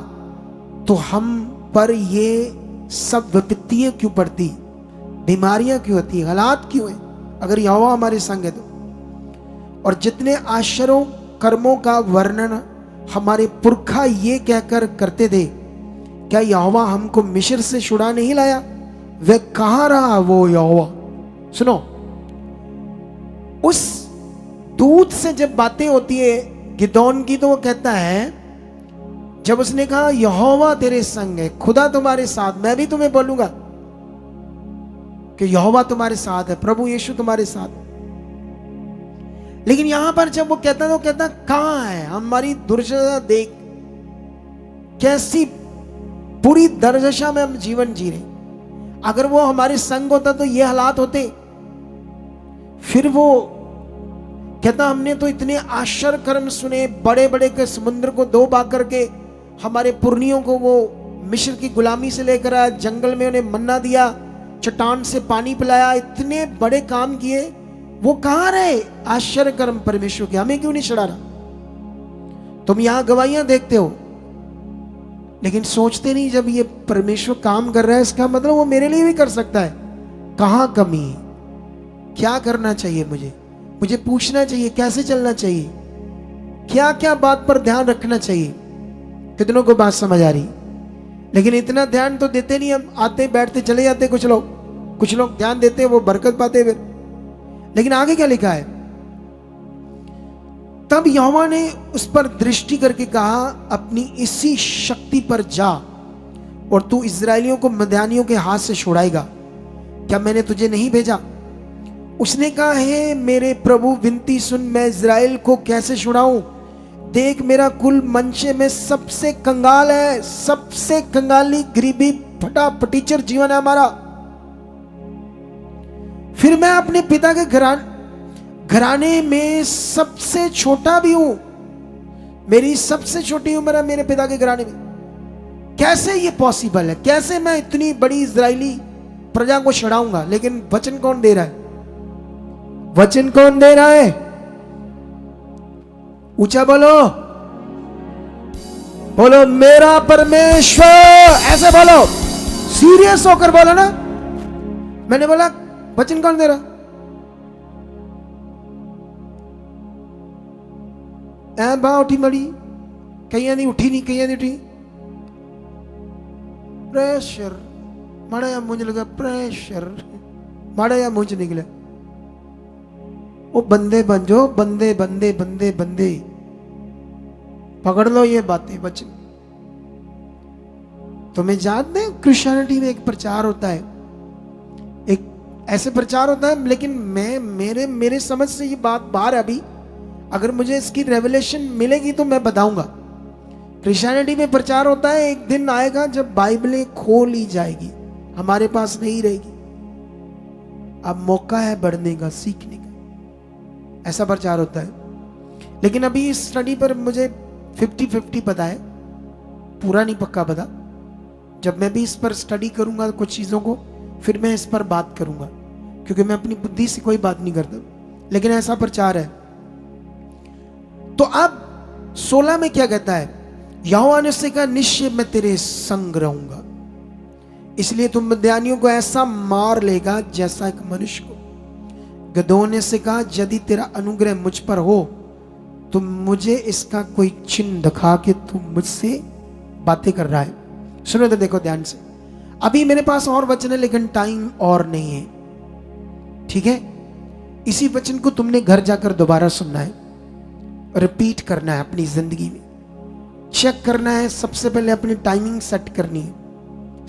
तो हम पर ये सब विपत्तियां क्यों पड़ती, बीमारियां क्यों होती, हालात क्यों है, अगर यहोवा हमारे संग है तो। और जितने आश्चर्यों कर्मों का वर्णन हमारे पुरखा ये कहकर करते थे, क्या यहोवा हमको मिस्र से छुड़ा नहीं लाया, वह कहां रहा वो यहोवा। सुनो, उस दूत से जब बातें होती है गिदोन की, तो वो कहता है, जब उसने कहा यहोवा तेरे संग है, खुदा तुम्हारे साथ, मैं भी तुम्हें बोलूंगा कि यहोवा तुम्हारे साथ है, प्रभु यीशु तुम्हारे साथ। लेकिन यहां पर जब वो कहता है तो कहता कहां है, हमारी दुर्दशा देख, कैसी बुरी दुर्दशा में हम जीवन जी रहे। अगर वो हमारे संग होता तो ये हालात होते। फिर वो कहता, हमने तो इतने आश्चर्य कर्म सुने, बड़े बड़े के समुद्र को दो भाग करके हमारे पुरनियों को वो मिस्र की गुलामी से लेकर आया, जंगल में उन्हें मन्ना दिया, चट्टान से पानी पिलाया, इतने बड़े काम किए। वो कहां रहे आश्चर्य कर्म परमेश्वर के, हमें क्यों नहीं छुड़ा रहा। तुम यहां गवाहियां देखते हो लेकिन सोचते नहीं, जब ये परमेश्वर काम कर रहा है इसका मतलब वो मेरे लिए भी कर सकता है। कहां कमी है, क्या करना चाहिए मुझे पूछना चाहिए, कैसे चलना चाहिए, क्या क्या बात पर ध्यान रखना चाहिए। कितनों को बात समझ आ रही? लेकिन इतना ध्यान तो देते नहीं, हम आते बैठते चले जाते कुछ लोग, कुछ लोग ध्यान देते हैं, वो बरकत पाते फिर। लेकिन आगे क्या लिखा है, तब यहोवा ने उस पर दृष्टि करके कहा, अपनी इसी शक्ति पर जा और तू इस्राएलियों को मद्यानियों के हाथ से छुड़ाएगा। क्या मैंने तुझे नहीं भेजा? उसने कहा, हे मेरे प्रभु, विनती सुन, मैं इस्राएल को कैसे छुड़ाऊं? देख, मेरा कुल मनशे में सबसे कंगाल है, सबसे कंगाली, गरीबी, फटा फटीचर जीवन है हमारा। फिर मैं अपने पिता के घराने में सबसे छोटा भी हूं, मेरी सबसे छोटी उम्र है मेरे पिता के घराने में। कैसे ये पॉसिबल है? कैसे मैं इतनी बड़ी इजरायली प्रजा को छुड़ाऊंगा? लेकिन वचन कौन दे रहा है? वचन कौन दे रहा है? ऊंचा बोलो, बोलो मेरा परमेश्वर। ऐसे बोलो, सीरियस होकर बोलो ना। मैंने बोला वचन कौन दे रहा? ऐ बा उठी मड़ी, कईयां दी उठी नहीं, कईयां दी उठी। प्रेशर माड़ा या मुंह लगा, प्रेशर माड़ा या मुंह निकले। वो बंदे बन जाओ, बंदे बंदे बंदे बंदे। पकड़ लो ये बातें, वचन। तुम्हें याद है क्रिश्चियनिटी में एक प्रचार होता है, एक ऐसे प्रचार होता है, लेकिन मेरे समझ से ये बात बाहर है अभी। अगर मुझे इसकी रेवलेशन मिलेगी तो मैं बताऊंगा। क्रिश्चियनिटी में प्रचार होता है, एक दिन आएगा जब बाइबलें खो ली जाएगी, हमारे पास नहीं रहेगी, अब मौका है बढ़ने का, सीखने का। ऐसा प्रचार होता है। लेकिन अभी इस स्टडी पर मुझे 50-50 पता है, पूरा नहीं पक्का पता। जब मैं भी इस पर स्टडी करूंगा कुछ चीजों को, फिर मैं इस पर बात करूंगा, क्योंकि मैं अपनी बुद्धि से कोई बात नहीं करता। लेकिन ऐसा प्रचार है। तो अब 16 में क्या कहता है? यहोवा ने उससे कहा, निश्चय मैं तेरे संग रहूंगा, इसलिए तुम मिद्यानियों को ऐसा मार लेगा जैसा एक मनुष्य को। गदों ने से कहा, यदि तेरा अनुग्रह मुझ पर हो तो मुझे इसका कोई चिन्ह दिखा के तू मुझसे बातें कर रहा है। सुनो तो, देखो ध्यान से। अभी मेरे पास और वचन है, लेकिन टाइम और नहीं है, ठीक है? इसी वचन को तुमने घर जाकर दोबारा सुनना है, रिपीट करना है अपनी जिंदगी में, चेक करना है। सबसे पहले अपनी टाइमिंग सेट करनी है,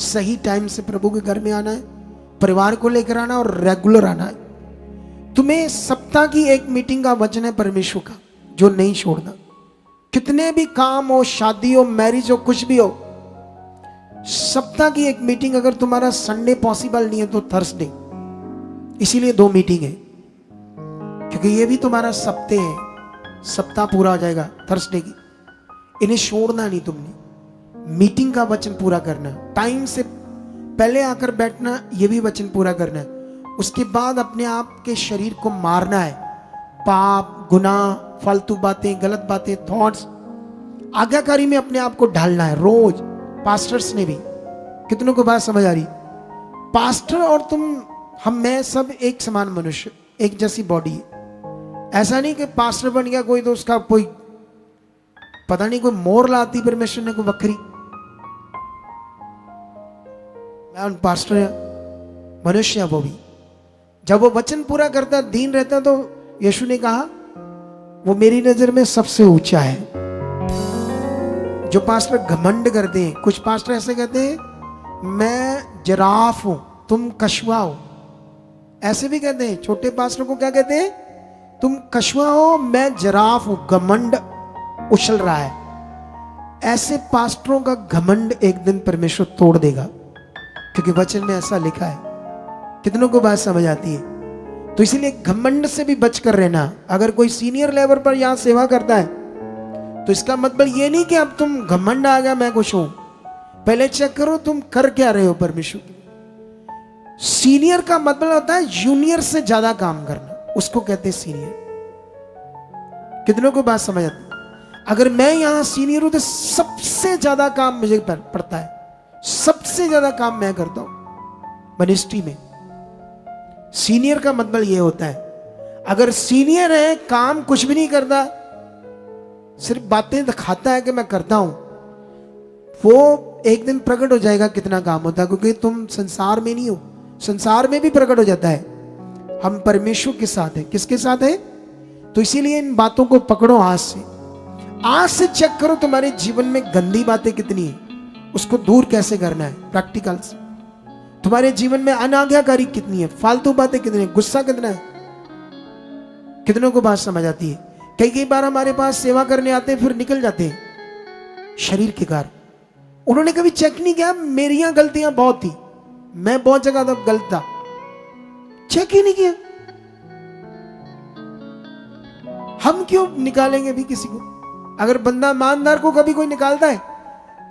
सही टाइम से प्रभु के घर में आना है, परिवार को लेकर आना और रेगुलर आना है। तुम्हें सप्ताह की एक मीटिंग का वचन है परमेश्वर का, जो नहीं छोड़ना। कितने भी काम हो, शादी हो, मैरिज हो, कुछ भी हो, सप्ताह की एक मीटिंग। अगर तुम्हारा संडे पॉसिबल नहीं है तो थर्सडे, इसीलिए 2 मीटिंग है, क्योंकि ये भी तुम्हारा सप्ते है, सप्ताह पूरा हो जाएगा थर्सडे की। इन्हें छोड़ना नहीं तुमने, मीटिंग का वचन पूरा करना, टाइम से पहले आकर बैठना, ये भी वचन पूरा करना है। उसके बाद अपने आप के शरीर को मारना है, पाप, गुनाह, फालतू बातें, गलत बातें, थॉट्स, आज्ञाकारी में अपने आप को ढालना है रोज। पास्टर्स ने भी, कितनों को बात समझ आ रही? पास्टर और तुम, मैं सब एक समान मनुष्य, एक जैसी बॉडी है। ऐसा नहीं कि पास्टर बन गया कोई तो उसका कोई पता नहीं, कोई मोर लाती परमेश्वर ने, कोई बकरी। मैं उन पास्टर है, मनुष्य है वो भी। जब वो वचन पूरा करता, दीन रहता, तो यीशु ने कहा वो मेरी नजर में सबसे ऊंचा है। जो पास्टर घमंड करते हैं, कुछ पास्टर ऐसे कहते हैं, मैं जिराफ हूं, तुम कछुआ हो। ऐसे भी कहते हैं। छोटे पास्टर को क्या कहते हैं? तुम कछुआ हो, मैं जिराफ हूं। घमंड उछल रहा है। ऐसे पास्टरों का घमंड एक दिन परमेश्वर तोड़ देगा, क्योंकि वचन में ऐसा लिखा है। कितनों को बात समझ आती है? तो इसीलिए घमंड से भी बचकर रहना। अगर कोई सीनियर लेवल पर यहां सेवा करता है, तो इसका मतलब ये नहीं कि अब तुम घमंड आ गया, मैं कुछ हूं। पहले चेक करो तुम कर क्या रहे हो परमेश्वर के। सीनियर का मतलब होता है जूनियर से ज्यादा काम करना, उसको कहते हैं सीनियर। कितनों को बात समझ आती? अगर मैं यहां सीनियर हूं तो सबसे ज्यादा काम मुझे पड़ता है, सबसे ज्यादा काम मैं करता हूं मिनिस्ट्री में। सीनियर का मतलब यह होता है, अगर सीनियर है, काम कुछ भी नहीं करता, सिर्फ बातें दिखाता है कि मैं करता हूं, वो एक दिन प्रकट हो जाएगा कितना काम होता है, क्योंकि तुम संसार में नहीं हो, संसार में भी प्रकट हो जाता है। हम परमेश्वर के साथ हैं। किसके साथ है? तो इसीलिए इन बातों को पकड़ो आज से। आज से चेक करो तुम्हारे जीवन में गंदी बातें कितनी है, उसको दूर कैसे करना है प्रैक्टिकल से। तुम्हारे जीवन में अनाज्ञाकारी कितनी है, फालतू बातें कितनी है, गुस्सा कितना है। कितनों को बात समझ आती है? कई कई बार हमारे पास सेवा करने आते हैं फिर निकल जाते हैं शरीर के कारण। उन्होंने कभी चेक नहीं किया मेरी यहां गलतियां बहुत थी, मैं बहुत जगह तब गलत था, चेक ही नहीं किया। हम क्यों निकालेंगे भी किसी को? अगर बंदा ईमानदार को कभी कोई निकालता है,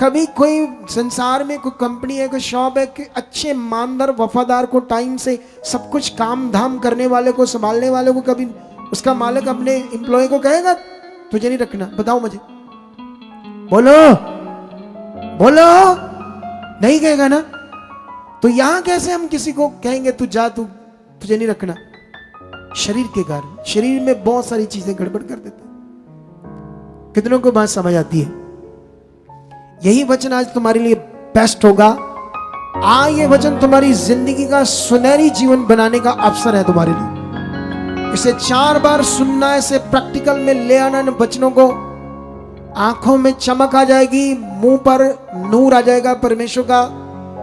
कभी कोई संसार में कोई कंपनी है, कोई शॉप है कि अच्छे ईमानदार वफादार को टाइम से सब कुछ काम धाम करने वाले को, संभालने वाले को, कभी उसका मालिक अपने एम्प्लॉय को कहेगा तुझे नहीं रखना? बताओ मुझे, बोलो बोलो, नहीं कहेगा ना। तो यहां कैसे हम किसी को कहेंगे तू जा, तू तुझे नहीं रखना? शरीर के कारण, शरीर में बहुत सारी चीजें गड़बड़ कर देते हैं। कितनों को बात समझ आती है? यही वचन आज तुम्हारे लिए बेस्ट होगा। ये वचन तुम्हारी जिंदगी का सुनहरी जीवन बनाने का अवसर है तुम्हारे लिए। इसे 4 बार सुनना है, इसे प्रैक्टिकल में ले आना। इन वचनों को आंखों में चमक आ जाएगी, मुंह पर नूर आ जाएगा परमेश्वर का,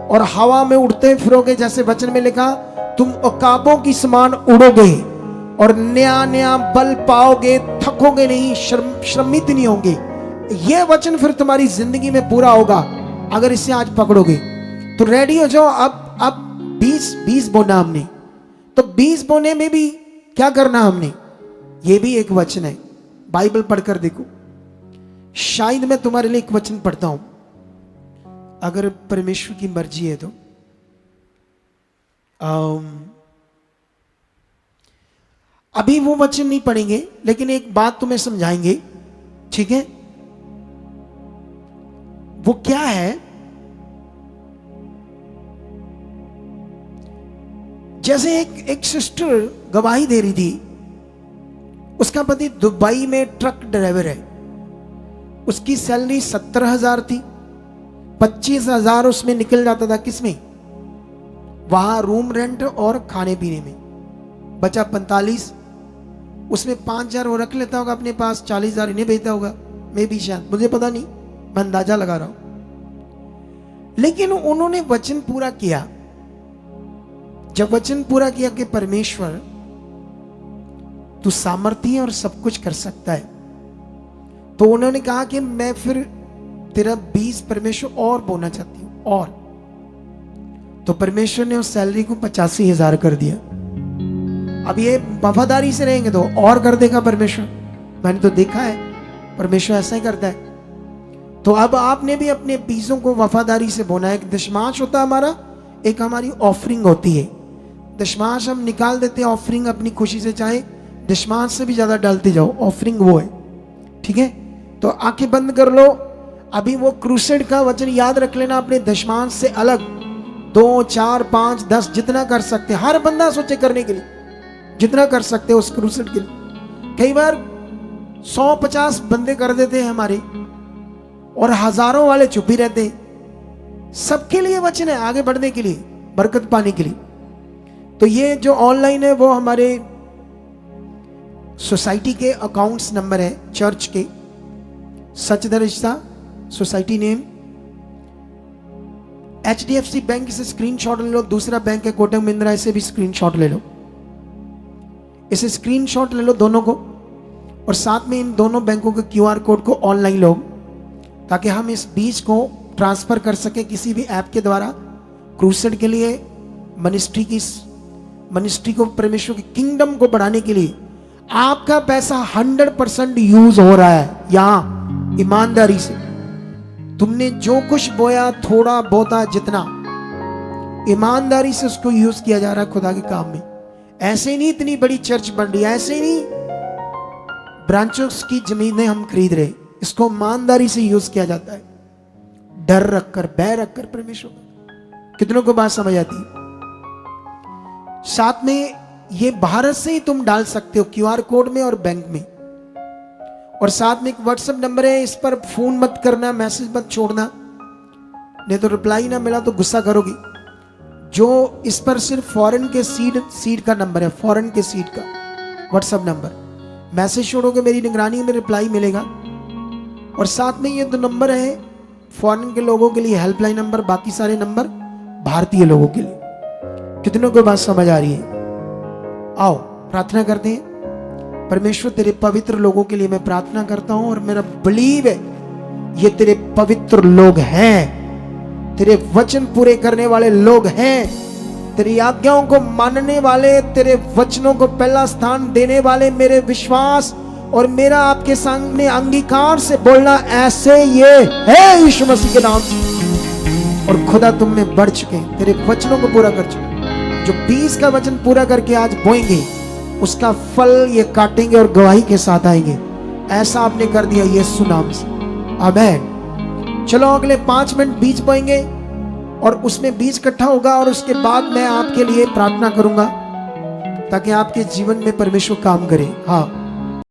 और हवा में उड़ते फिरोगे। जैसे वचन में लिखा, तुम उकाबों की समान उड़ोगे और नया नया बल पाओगे, थकोगे नहीं, श्रमित नहीं होंगे। यह वचन फिर तुम्हारी जिंदगी में पूरा होगा अगर इसे आज पकड़ोगे। तो रेडी हो जाओ। अब 20 बोना हमने, तो 20 बोने में भी क्या करना हमने, यह भी एक वचन है। बाइबल पढ़कर देखो, शायद मैं तुम्हारे लिए एक वचन पढ़ता हूं, अगर परमेश्वर की मर्जी है तो। अभी वो वचन नहीं पढ़ेंगे, लेकिन एक बात तुम्हें समझाएंगे, ठीक है? वो क्या है? जैसे एक सिस्टर गवाही दे रही थी, उसका पति दुबई में ट्रक ड्राइवर है, उसकी सैलरी 70,000 थी, 25,000 उसमें निकल जाता था। किसमें? वहां रूम रेंट और खाने पीने में। बचा 45, उसमें 5,000 वो रख लेता होगा अपने पास, 40,000 इन्हें भेजता होगा, मैं भी शायद, मुझे पता नहीं, मैं अंदाजा लगा रहा हूं। लेकिन उन्होंने वचन पूरा किया। जब वचन पूरा किया कि परमेश्वर तू सामर्थी है और सब कुछ कर सकता है, तो उन्होंने कहा कि मैं फिर तेरा 20 परमेश्वर और बोलना चाहती हूं। और तो परमेश्वर ने उस सैलरी को 85,000 कर दिया। अब ये वफादारी से रहेंगे तो और कर देगा परमेश्वर, मैंने तो देखा है परमेश्वर ऐसा ही करता है। तो अब आपने भी अपने बीजों को वफादारी से बोना है। एक दशमांश होता है हमारा, एक हमारी ऑफरिंग होती है। दशमांश हम निकाल देते हैं, ऑफरिंग अपनी खुशी से, चाहे दशमांश से भी ज्यादा डालते जाओ, ऑफरिंग वो है, ठीक है? तो आंखें बंद कर लो। अभी वो क्रूसेड का वचन याद रख लेना, अपने दशमांश से अलग 2, 4, 5, 10 जितना कर सकते हैं। हर बंदा सोचे करने के लिए जितना कर सकते हो उस क्रूसेड के लिए। कई बार 100-50 बंदे कर देते हैं हमारे, और हजारों वाले चुप ही रहते हैं। सबके लिए वचन है, आगे बढ़ने के लिए, बरकत पाने के लिए। तो ये जो ऑनलाइन है वो हमारे सोसाइटी के अकाउंट्स नंबर है, चर्च के, सच द रिश्ता सोसाइटी नेम। HDFC बैंक से स्क्रीनशॉट ले लो, दूसरा बैंक है कोटक महिंद्रा, इसे भी स्क्रीनशॉट ले लो। इसे स्क्रीनशॉट ले लो दोनों को, और साथ में इन दोनों बैंकों के QR कोड को ऑनलाइन लो, ताकि हम इस बीज को ट्रांसफर कर सके किसी भी ऐप के द्वारा क्रूसेड के लिए, मिनिस्ट्री को, परमेश्वर की किंगडम को बढ़ाने के लिए। आपका पैसा 100% यूज हो रहा है यहां ईमानदारी से। तुमने जो कुछ बोया, थोड़ा बहुता जितना, ईमानदारी से उसको यूज किया जा रहा है खुदा के काम में। ऐसे नहीं इतनी बड़ी चर्च बन रही है, ऐसे नहीं ब्रांचों की जमीनें हम खरीद रहे, इसको ईमानदारी से यूज किया जाता है, डर रखकर, भय रखकर परमेश्वर का। कितनों को बात समझ आती है? साथ में ये भारत से ही तुम डाल सकते हो QR कोड में और बैंक में, और साथ में एक WhatsApp नंबर है, इस पर फोन मत करना, मैसेज मत छोड़ना, नहीं तो रिप्लाई ना मिला तो गुस्सा करोगी। जो इस पर सिर्फ फॉरेन के सीड का नंबर है, फॉरेन के सीड का व्हाट्सएप नंबर, मैसेज छोड़ोगे मेरी निगरानी में रिप्लाई मिलेगा। और साथ में ये 2 नंबर है फॉरेन के लोगों के लिए हेल्पलाइन नंबर, बाकी सारे नंबर भारतीय लोगों के लिए। कितनों को बात समझ आ रही है? आओ प्रार्थना करते हैं। परमेश्वर तेरे पवित्र लोगों के लिए मैं प्रार्थना करता हूं और मेरा बिलीव है ये तेरे पवित्र लोग हैं, तेरे वचन पूरे करने वाले लोग हैं, तेरी आज्ञाओं को मानने वाले, तेरे वचनों को पहला स्थान देने वाले। मेरे विश्वास और मेरा आपके सामने अंगीकार से बोलना ऐसे ये है यीशु मसीह के नाम से। और खुदा तुम में बढ़ चुके, तेरे वचनों को पूरा कर चुके। जो 20 का वचन पूरा करके आज बोएंगे उसका फल ये काटेंगे और गवाही के साथ आएंगे। ऐसा आपने कर दिया यीशु नाम से, आमीन। चलो अगले 5 मिनट बीज बोएंगे और उसमें बीज इकट्ठा होगा और उसके बाद मैं आपके लिए प्रार्थना करूंगा ताकि आपके जीवन में परमेश्वर काम करे। हाँ